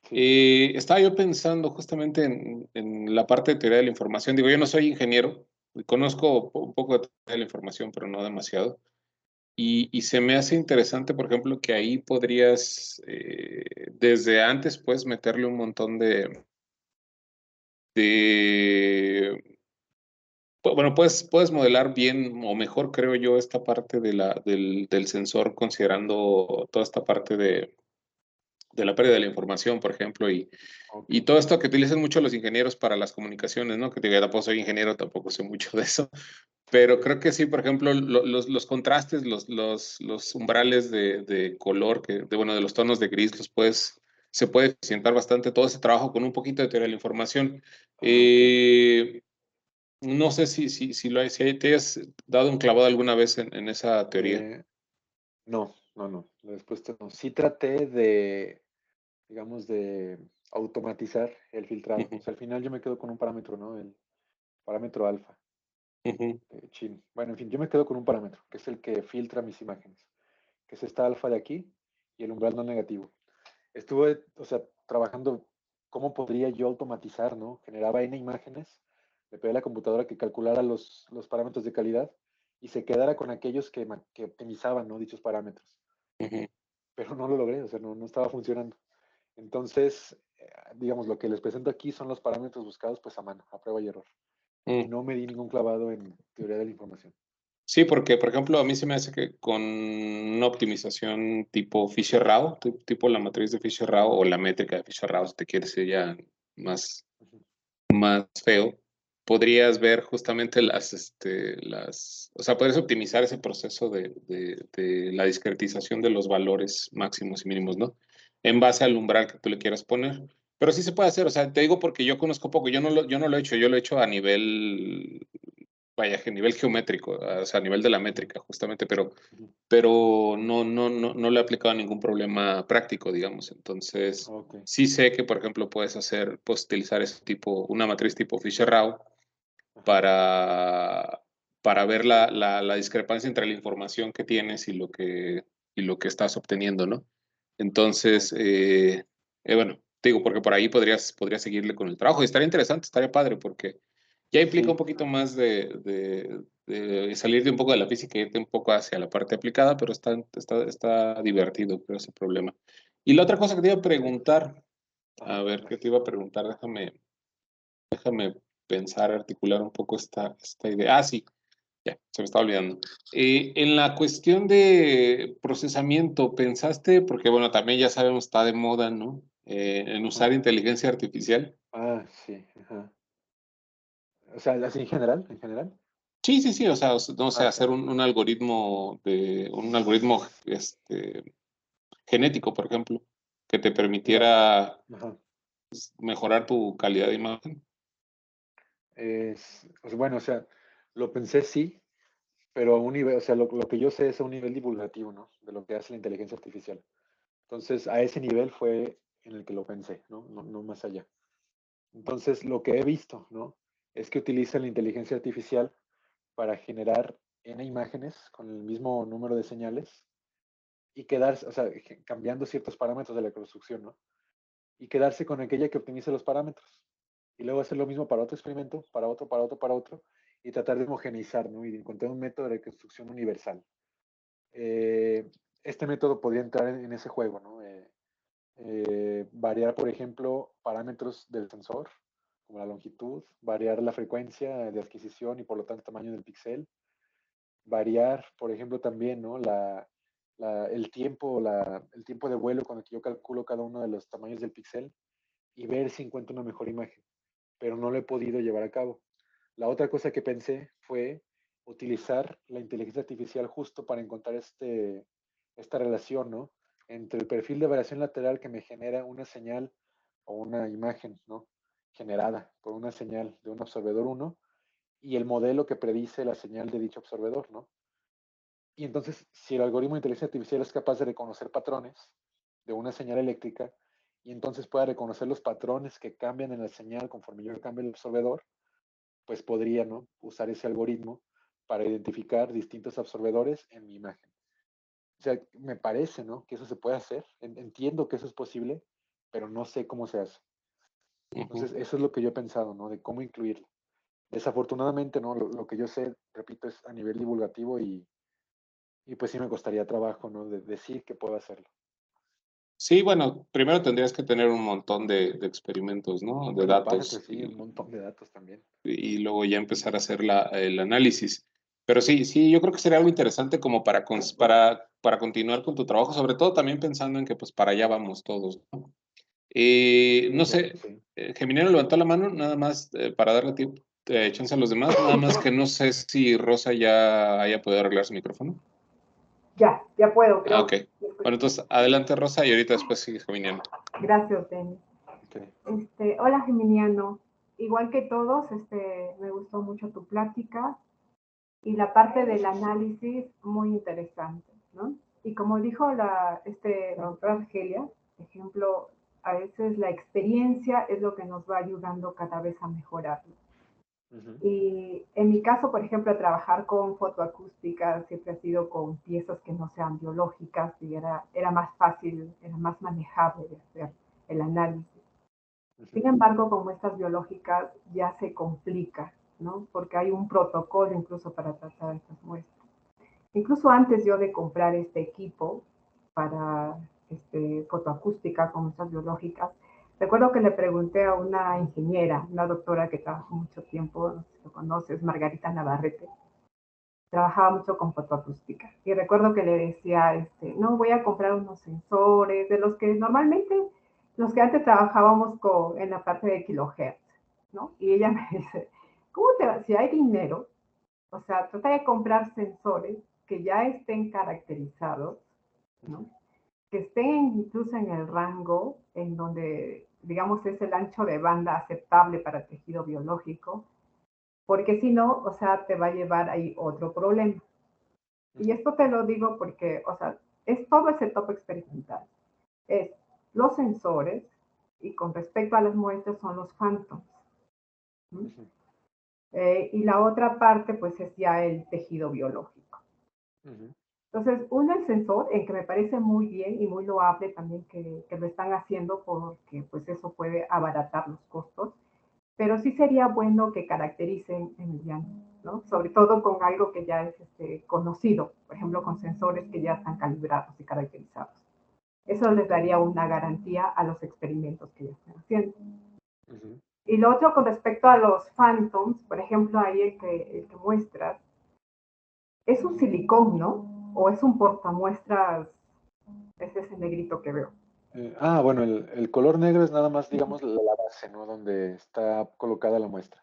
B: Sí.
A: Estaba yo pensando justamente en la parte de teoría de la información. Digo, yo no soy ingeniero, conozco un poco de teoría de la información, pero no demasiado. Y se me hace interesante, por ejemplo, que ahí podrías, desde antes, pues, meterle un montón de bueno, puedes modelar bien o mejor, creo yo, esta parte del sensor, considerando toda esta parte de la pérdida de la información, por ejemplo,
B: Ok.
A: y todo esto que utilizan mucho los ingenieros para las comunicaciones, ¿no? Que digo, yo tampoco soy ingeniero, tampoco sé mucho de eso, pero creo que sí, por ejemplo, los contrastes, los umbrales de color, bueno, de los tonos de gris, se puede eficientar bastante todo ese trabajo con un poquito de teoría de la información.
B: Ah, ok.
A: No sé si te hayas dado un clavado alguna vez en esa teoría.
B: No, no, no. La respuesta no. Sí traté de, digamos, de automatizar el filtrado.
A: Ujú,
B: O sea, al final yo me quedo con un parámetro, ¿no? El parámetro alfa.
A: ujú,
B: Chin. Bueno, en fin, yo me quedo con un parámetro, que es el que filtra mis imágenes, que es esta alfa de aquí y el umbral no negativo. Estuve, o sea, trabajando cómo podría yo automatizar, ¿no? Generaba N imágenes, le pedí a la computadora que calculara los parámetros de calidad y se quedara con aquellos que optimizaban, ¿no? Dichos parámetros.
A: ujú.
B: Pero no lo logré, o sea, no estaba funcionando. Entonces, digamos, lo que les presento aquí son los parámetros buscados pues a mano, a prueba y error. Y
A: Mm.
B: no me di ningún clavado en teoría de la información.
A: Sí, porque, por ejemplo, a mí se me hace que con una optimización tipo Fisher-Rao, tipo la matriz de Fisher-Rao o la métrica de Fisher-Rao, si te quieres ir ya más,
B: Ujú.
A: más feo, podrías ver justamente o sea, puedes optimizar ese proceso de la discretización de los valores máximos y mínimos, ¿no? En base al umbral que tú le quieras poner. Pero sí se puede hacer, o sea, te digo porque yo conozco poco, yo no lo he hecho, yo lo he hecho a nivel, vaya, a nivel geométrico, o sea, a nivel de la
B: Ujú.
A: métrica, justamente,
B: Ujú.
A: pero no le he aplicado ningún problema práctico, digamos. Entonces,
B: Ok.
A: sí sé que, por ejemplo, puedes utilizar una matriz tipo Fisher-Rao
B: Ajá.
A: para, para ver la discrepancia entre la información que tienes y lo que estás obteniendo, ¿no? Entonces,
B: Ok.
A: bueno, te digo, porque por ahí podrías seguirle con el trabajo. Y estaría interesante, estaría padre, porque ya implica un
B: Sí.
A: poquito más de salir de un poco de la física y irte un poco hacia la parte aplicada, pero está divertido, creo, ese problema. Y la otra cosa que te iba a preguntar, a
B: Ajá.
A: ver, ¿qué te
B: Gracias.
A: iba a preguntar? Déjame pensar, articular un poco esta idea. Ah, sí, ya, se me estaba olvidando. En la cuestión de procesamiento, ¿pensaste? Porque, bueno, también ya sabemos, está de moda, ¿no? En
B: Ajá.
A: usar inteligencia artificial.
B: Ah, sí. Ajá. O sea, así en general, en general.
A: Sí, sí, sí, o sea, no sé,
B: Ah,
A: hacer un algoritmo genético, por ejemplo, que te
B: mira.
A: permitiera
B: Ajá.
A: mejorar tu calidad de imagen.
B: O sea, bueno, o sea, lo pensé sí, pero a un nivel, o sea, lo que yo sé es a un nivel divulgativo, ¿no? De lo que hace la inteligencia artificial. Entonces, a ese nivel fue en el que lo pensé, ¿no? No más allá. Entonces, lo que he visto, ¿no? Es que utiliza la inteligencia artificial para generar N imágenes con el mismo número de señales y quedarse, o sea, cambiando ciertos parámetros de la construcción, ¿no? Y quedarse con aquella que optimice los parámetros. Y luego hacer lo mismo para otro experimento, para otro, para otro, para otro, y tratar de homogeneizar, ¿no? Y de encontrar un método de reconstrucción universal. Este método podría entrar en ese juego, ¿no? Variar, por ejemplo, parámetros del sensor, como la longitud, variar la frecuencia de adquisición y por lo tanto tamaño del píxel, variar, por ejemplo, también, ¿no? El tiempo de vuelo con el que yo calculo cada uno de los tamaños del píxel y ver si encuentro una mejor imagen, pero no lo he podido llevar a cabo. La otra cosa que pensé fue utilizar la inteligencia artificial justo para encontrar esta relación, ¿no? Entre el perfil de variación lateral que me genera una señal o una imagen, ¿no? Generada por una señal de un absorbedor 1 y el modelo que predice la señal de dicho absorbedor, ¿no? Y entonces, si el algoritmo de inteligencia artificial es capaz de reconocer patrones de una señal eléctrica, y entonces pueda reconocer los patrones que cambian en la señal conforme yo cambie el absorbedor, pues podría, ¿no?, usar ese algoritmo para identificar distintos absorbedores en mi imagen. O sea, me parece, ¿no?, que eso se puede hacer. Entiendo que eso es posible, pero no sé cómo se hace. Entonces, eso es lo que yo he pensado, ¿no?, de cómo incluirlo. Desafortunadamente, ¿no?, lo que yo sé, repito, es a nivel divulgativo y pues sí me costaría trabajo, ¿no?, de decir que puedo hacerlo.
A: Sí, bueno, primero tendrías que tener un montón de experimentos, ¿no? De datos.
B: Aparte, sí, un montón de datos también.
A: Y luego ya empezar a hacer el análisis. Pero sí, yo creo que sería algo interesante como para continuar con tu trabajo, sobre todo también pensando en que pues para allá vamos todos, ¿no? No sé,
B: Sí.
A: Geminiano levantó la mano, nada más para darle chance a los demás, nada más que no sé si Rosa ya haya podido arreglar su micrófono.
F: Ya puedo, creo.
A: Ok. Bueno, entonces adelante Rosa y ahorita después sigue Geminiano.
F: Gracias, Denis.
B: Okay.
F: Hola, Geminiano. Igual que todos, me gustó mucho tu plática y la parte del análisis muy interesante, ¿no? Y como dijo la doctora Argelia, por ejemplo, a veces la experiencia es lo que nos va ayudando cada vez a mejorarlo. Y en mi caso, por ejemplo, trabajar con fotoacústica siempre ha sido con piezas que no sean biológicas y era más fácil, era más manejable de hacer el análisis. Sin embargo, con muestras biológicas ya se complica, ¿no? Porque hay un protocolo incluso para tratar estas muestras. Incluso antes yo de comprar este equipo para fotoacústica con muestras biológicas, recuerdo que le pregunté a una ingeniera, una doctora que trabajó mucho tiempo, no sé si lo conoces, Margarita Navarrete, trabajaba mucho con fotoacústica. Y recuerdo que le decía, no, voy a comprar unos sensores, de los que normalmente, los que antes trabajábamos en la parte de kilohertz, ¿no? Y ella me dice, ¿cómo te va? Si hay dinero, o sea, trata de comprar sensores que ya estén caracterizados, ¿no? Que estén incluso en el rango en donde, digamos, es el ancho de banda aceptable para tejido biológico, porque si no, o sea, te va a llevar ahí otro problema. Y esto te lo digo porque, o sea, es todo ese topo experimental. Es los sensores y con respecto a las muestras son los phantoms. Y la otra parte, pues, es ya el tejido biológico. Entonces, uno, el sensor, en que me parece muy bien y muy loable también que lo están haciendo porque, pues, eso puede abaratar los costos. Pero sí sería bueno que caractericen, Emiliano, ¿no? Sobre todo con algo que ya es conocido, por ejemplo, con sensores que ya están calibrados y caracterizados. Eso les daría una garantía a los experimentos que ya están haciendo. Y lo otro con respecto a los phantoms, por ejemplo, ahí el que muestras, es un silicón, ¿no? O es un portamuestras, es ese negrito que veo.
B: Bueno, el color negro es nada más, digamos, la base, ¿no? Donde está colocada la muestra.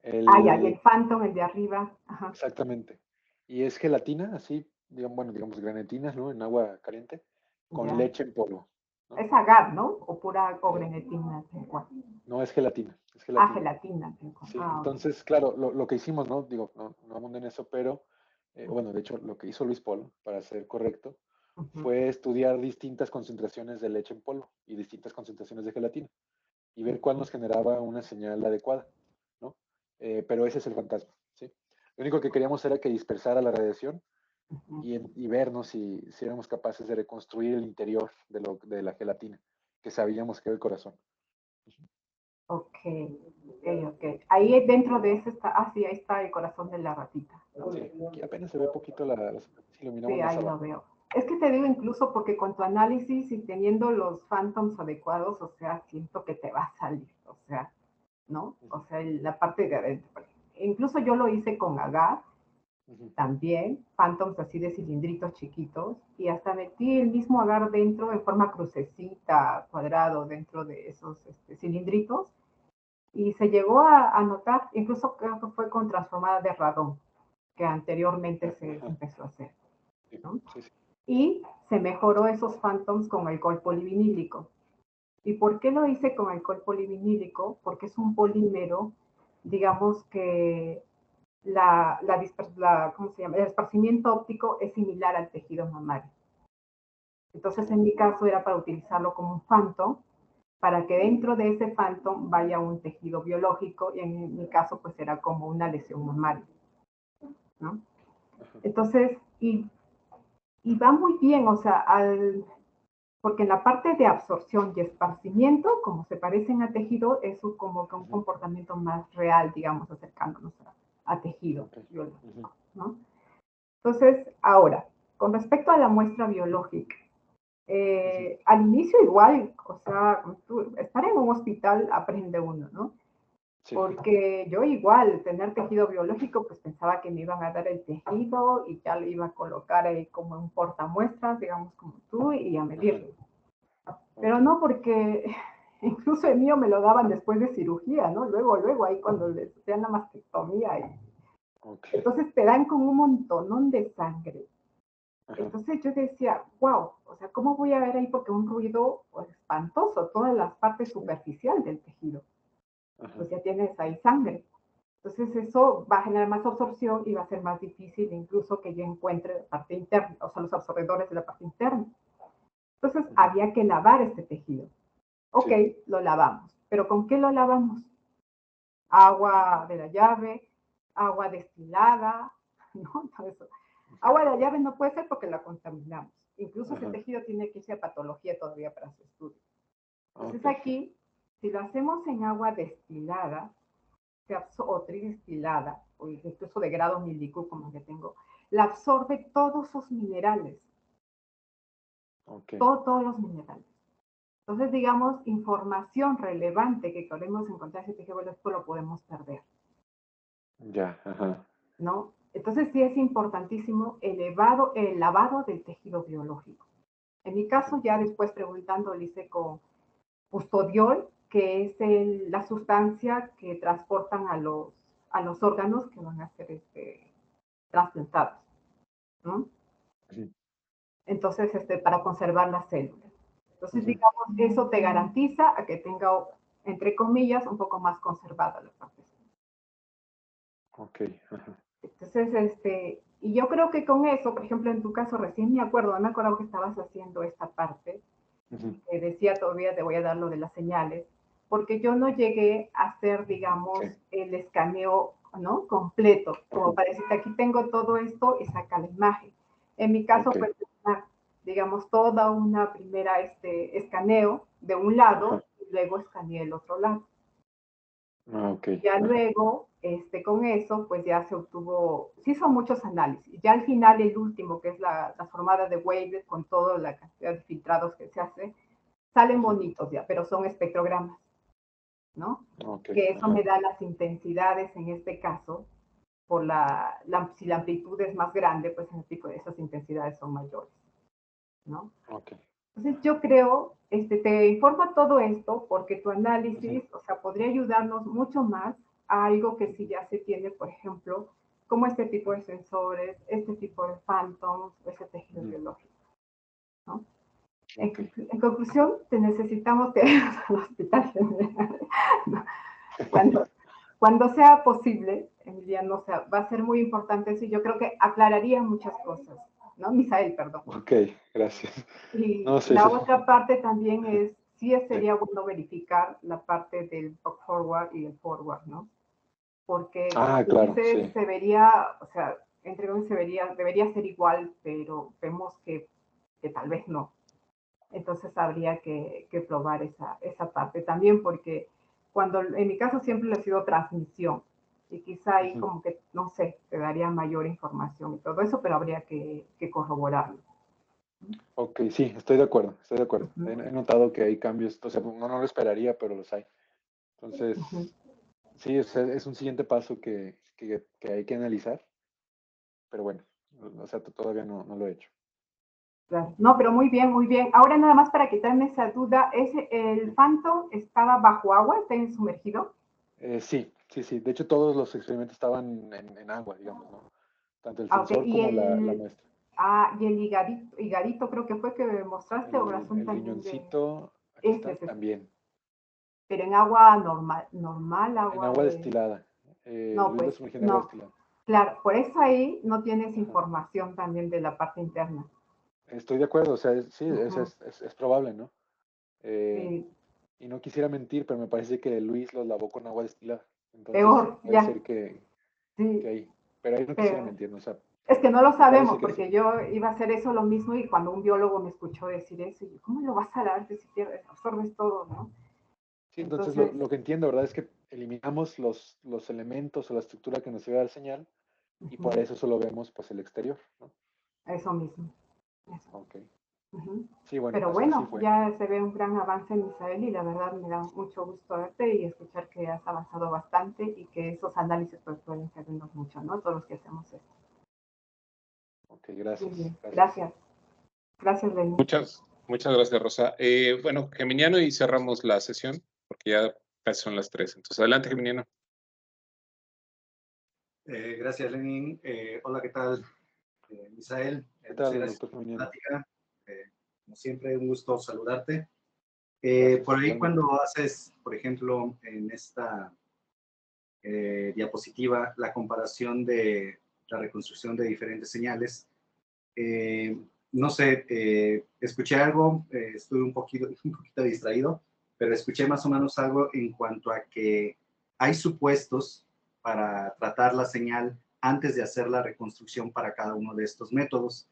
F: Ya, y el phantom, el de arriba. Ajá.
B: Exactamente. Y es gelatina, así, digamos, granetinas, ¿no? En agua caliente, con leche en polvo, ¿no?
F: Es agar, ¿no? O pura grenetina.
B: No, es gelatina.
F: Gelatina.
B: Sí, entonces, claro, lo que hicimos, ¿no? Digo, no abundo en eso, pero, bueno, de hecho, lo que hizo Luis Paul, para ser correcto, fue estudiar distintas concentraciones de leche en polvo y distintas concentraciones de gelatina y ver cuál nos generaba una señal adecuada, ¿no? Pero ese es el fantasma, ¿sí? Lo único que queríamos era que dispersara la radiación y vernos si éramos capaces de reconstruir el interior de la gelatina, que sabíamos que era el corazón.
F: Ok. Ahí dentro de ese está, sí, ahí está el corazón de la ratita.
B: Sí, aquí apenas se ve poquito si lo miramos
F: sí,
B: más
F: ahí
B: abajo.
F: lo veo. Es que te digo incluso porque con tu análisis y teniendo los phantoms adecuados, o sea, siento que te va a salir, o sea, ¿no? O sea, la parte de adentro. Incluso yo lo hice con agar, también, phantoms así de cilindritos chiquitos, y hasta metí el mismo agar dentro en forma crucecita, cuadrado, dentro de esos cilindritos, y se llegó a notar, incluso creo que fue con transformada de radón, que anteriormente se empezó a hacer, ¿no?
B: Sí.
F: Y se mejoró esos phantoms con alcohol polivinílico. ¿Y por qué lo hice con alcohol polivinílico? Porque es un polímero, digamos que ¿cómo se llama? El esparcimiento óptico es similar al tejido mamario. Entonces, en mi caso era para utilizarlo como un phantom, para que dentro de ese phantom vaya un tejido biológico, y en mi caso pues era como una lesión mamaria, ¿no? Entonces, y va muy bien, o sea, porque en la parte de absorción y esparcimiento, como se parecen a tejido, es como que un comportamiento más real, digamos, acercándonos a tejido biológico, ¿no? Entonces, ahora, con respecto a la muestra biológica, al inicio igual, o sea, estar en un hospital aprende uno, ¿no? Sí. Porque yo igual, tener tejido biológico, pues pensaba que me iban a dar el tejido y ya lo iba a colocar ahí como un portamuestras, digamos como tú, y a medirlo. Pero no, porque incluso el mío me lo daban después de cirugía, ¿no? Luego, ahí cuando les hacían la mastectomía. Entonces te dan con un montonón de sangre. Entonces yo decía, wow, o sea, ¿cómo voy a ver ahí? Porque un ruido pues, espantoso, todas las partes superficiales del tejido. Pues ya tienes ahí sangre. Entonces eso va a generar más absorción y va a ser más difícil incluso que yo encuentre la parte interna, o sea, los absorbedores de la parte interna. Entonces había que lavar este tejido. Ok, lo lavamos. ¿Pero con qué lo lavamos? Agua de la llave, agua destilada, ¿no? Todo eso. Agua de la llave no puede ser porque la contaminamos. Incluso ese tejido tiene que irse a patología todavía para su estudio. Entonces aquí, si lo hacemos en agua destilada, o tridestilada, o incluso de grado milicu, como que tengo, la absorbe todos sus minerales. Todos los minerales. Entonces, digamos, información relevante que queremos encontrar en ese tejido biológico lo podemos perder.
B: Ya,
F: ¿No? Entonces sí es importantísimo el lavado del tejido biológico. En mi caso, ya después preguntando, lo hice con custodiol, que es la sustancia que transportan a los órganos que van a ser trasplantados, ¿no? Entonces, para conservar las células. Entonces, digamos, eso te garantiza a que tenga, entre comillas, un poco más conservada la parte. Entonces, y yo creo que con eso, por ejemplo, en tu caso, recién me acuerdo que estabas haciendo esta parte, que decía todavía te voy a dar lo de las señales, porque yo no llegué a hacer, digamos, el escaneo, ¿no? Completo, como para decirte, aquí tengo todo esto y saca la imagen. En mi caso fue, digamos, toda una primera escaneo de un lado y luego escaneé el otro lado. Ya luego, con eso, pues ya se obtuvo, sí son muchos análisis. Ya al final, el último, que es la transformada de Wave, con toda la cantidad de filtrados que se hace, salen bonitos ya, pero son espectrogramas, ¿no? Que eso me da las intensidades en este caso, si la amplitud es más grande, pues en el tipo de esas intensidades son mayores, ¿no? Entonces yo creo, te informo todo esto porque tu análisis, o sea, podría ayudarnos mucho más a algo que sí ya se tiene, por ejemplo, como este tipo de sensores, este tipo de phantoms, ese tejido biológico, ¿no? En conclusión, te necesitamos que vayas al hospital general. Cuando sea posible, Emiliano, o sea, va a ser muy importante eso y yo creo que aclararía muchas cosas, ¿no? Misael, perdón.
B: Ok, gracias.
F: Y la otra parte también es, sí sería bueno verificar la parte del back forward y el forward, ¿no? Porque
B: claro,
F: dices, se vería, o sea, entre comillas debería ser igual, pero vemos que tal vez no. Entonces habría que probar esa parte también, porque en mi caso siempre le ha sido transmisión, y quizá ahí como que, no sé, te daría mayor información y todo eso, pero habría que corroborarlo.
B: Ok, sí, estoy de acuerdo. He notado que hay cambios, o sea, no lo esperaría, pero los hay. Entonces, sí, es un siguiente paso que hay que analizar, pero bueno, o sea, todavía no lo he hecho.
F: Claro. No, pero muy bien, muy bien. Ahora nada más para quitarme esa duda, ¿el Phantom estaba bajo agua, está sumergido?
B: Sí. De hecho, todos los experimentos estaban en agua, digamos, ¿no? Tanto el sensor como la muestra.
F: Y el higadito creo que fue que mostraste, o razón
B: el
F: también
B: riñoncito, aquí está, también.
F: Pero en agua normal, agua
B: en agua destilada.
F: no, pues,
B: agua destilada.
F: Claro, por eso ahí no tienes información también de la parte interna.
B: Estoy de acuerdo, o sea, sí,
F: Ajá.
B: es probable, ¿no?
F: Sí,
B: Y no quisiera mentir, pero me parece que Luis los lavó con agua destilada. Entonces,
F: peor,
B: puede
F: ya.
B: ser que
F: Sí,
B: ahí. Pero ahí no quisiera
F: pero
B: mentir, ¿no? O sea,
F: es que no lo
B: me parece
F: sabemos,
B: que sí.
F: porque yo iba a hacer eso lo mismo y cuando un biólogo me escuchó decir eso, y yo, ¿cómo lo vas a dar si absorbes todo, no?
B: Sí, entonces
F: Entonces,
B: lo que entiendo, ¿verdad? Es que eliminamos los elementos o la estructura que nos iba a dar señal y por eso solo vemos pues el exterior, ¿no?
F: eso mismo. Eso.
B: Ok.
F: Ujú.
B: Sí, bueno,
F: Pero
B: así
F: bueno,
B: fue.
F: ya se ve un gran avance, Misael, y la verdad me da mucho gusto verte y escuchar que has avanzado bastante y que esos análisis pues pueden servirnos mucho, ¿no? Todos los que hacemos esto.
B: Ok,
F: Muy
B: gracias.
F: bien,
B: Gracias.
F: gracias. Gracias, Lenín.
A: Muchas gracias, Rosa. Bueno, Geminiano, y cerramos la sesión, porque ya casi son las 3. Entonces, adelante, Geminiano.
G: Gracias, Lenín. Hola, ¿qué tal, Misael?
B: ¿Qué tal,
G: Gracias
B: doctor
G: por la
B: Feminiano?
G: plática. Como siempre, un gusto saludarte.
B: Gracias,
G: Por ahí,
B: igualmente.
G: cuando haces, por ejemplo, en esta diapositiva, la comparación de la reconstrucción de diferentes señales, no sé, escuché algo, estuve un poquito distraído, pero escuché más o menos algo en cuanto a que hay supuestos para tratar la señal antes de hacer la reconstrucción para cada uno de estos métodos.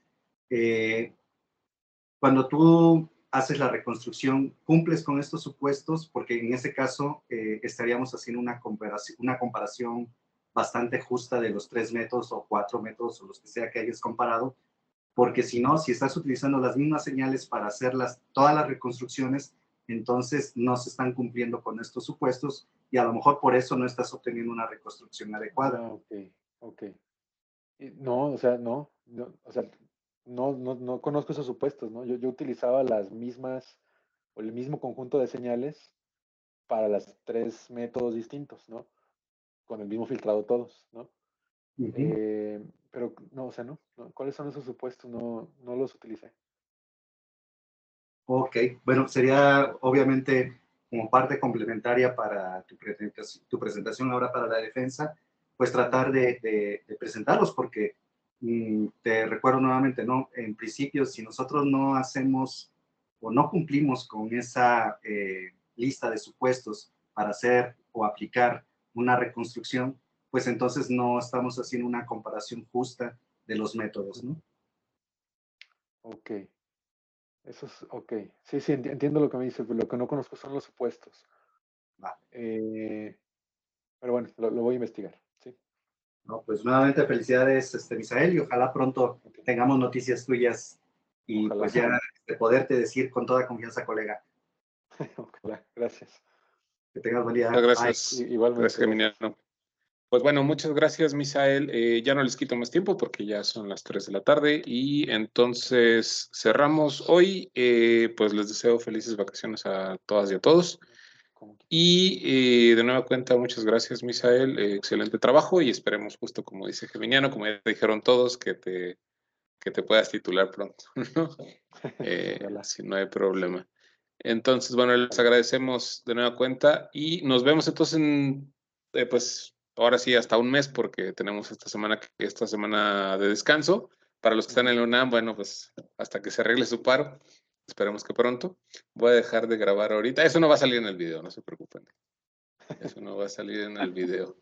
G: Cuando tú haces la reconstrucción, ¿cumples con estos supuestos? Porque en ese caso estaríamos haciendo una comparación bastante justa de los 3 métodos o 4 métodos o los que sea que hayas comparado, porque si no, si estás utilizando las mismas señales para hacer todas las reconstrucciones, entonces no se están cumpliendo con estos supuestos y a lo mejor por eso no estás obteniendo una reconstrucción adecuada.
B: Ah, ok. No, o sea, o sea, no conozco esos supuestos, ¿no? Yo utilizaba las mismas o el mismo conjunto de señales para los 3 métodos distintos, ¿no? Con el mismo filtrado todos, ¿no?
G: Uh-huh.
B: Pero no, o sea, no. ¿Cuáles son esos supuestos? No los utilicé.
G: Ok, bueno, sería obviamente como parte complementaria para tu presentación ahora para la defensa, pues tratar de presentarlos porque te recuerdo nuevamente, ¿no? En principio, si nosotros no hacemos o no cumplimos con esa lista de supuestos para hacer o aplicar una reconstrucción, pues entonces no estamos haciendo una comparación justa de los métodos, ¿no?
B: Ok. Eso es, ok. Sí, entiendo lo que me dice, pero lo que no conozco son los supuestos.
G: Va.
B: Pero bueno, lo voy a investigar, ¿sí?
G: No, pues nuevamente felicidades, Misael, y ojalá pronto tengamos noticias tuyas y
B: Ojalá.
G: pues ya poderte decir con toda confianza, colega.
B: Ojalá. Gracias.
G: Que tengas buen día.
A: Muchas
G: Bye.
A: gracias.
B: Igualmente.
A: Gracias, Geminiano. Pues bueno, muchas gracias, Misael. Ya no les quito más tiempo porque ya son las 3 de la tarde y entonces cerramos hoy. Pues les deseo felices vacaciones a todas y a todos. Y de nueva cuenta, muchas gracias, Misael. Excelente trabajo y esperemos justo como dice Geminiano, como ya dijeron todos, que te puedas titular pronto, ¿no? Si no hay problema. Entonces, bueno, les agradecemos de nueva cuenta y nos vemos entonces pues ahora sí hasta un mes porque tenemos esta semana de descanso. Para los que están en la UNAM, bueno, pues hasta que se arregle su paro, esperemos que pronto. Voy a dejar de grabar ahorita. Eso no va a salir en el video, no se preocupen. Eso no va a salir en el video.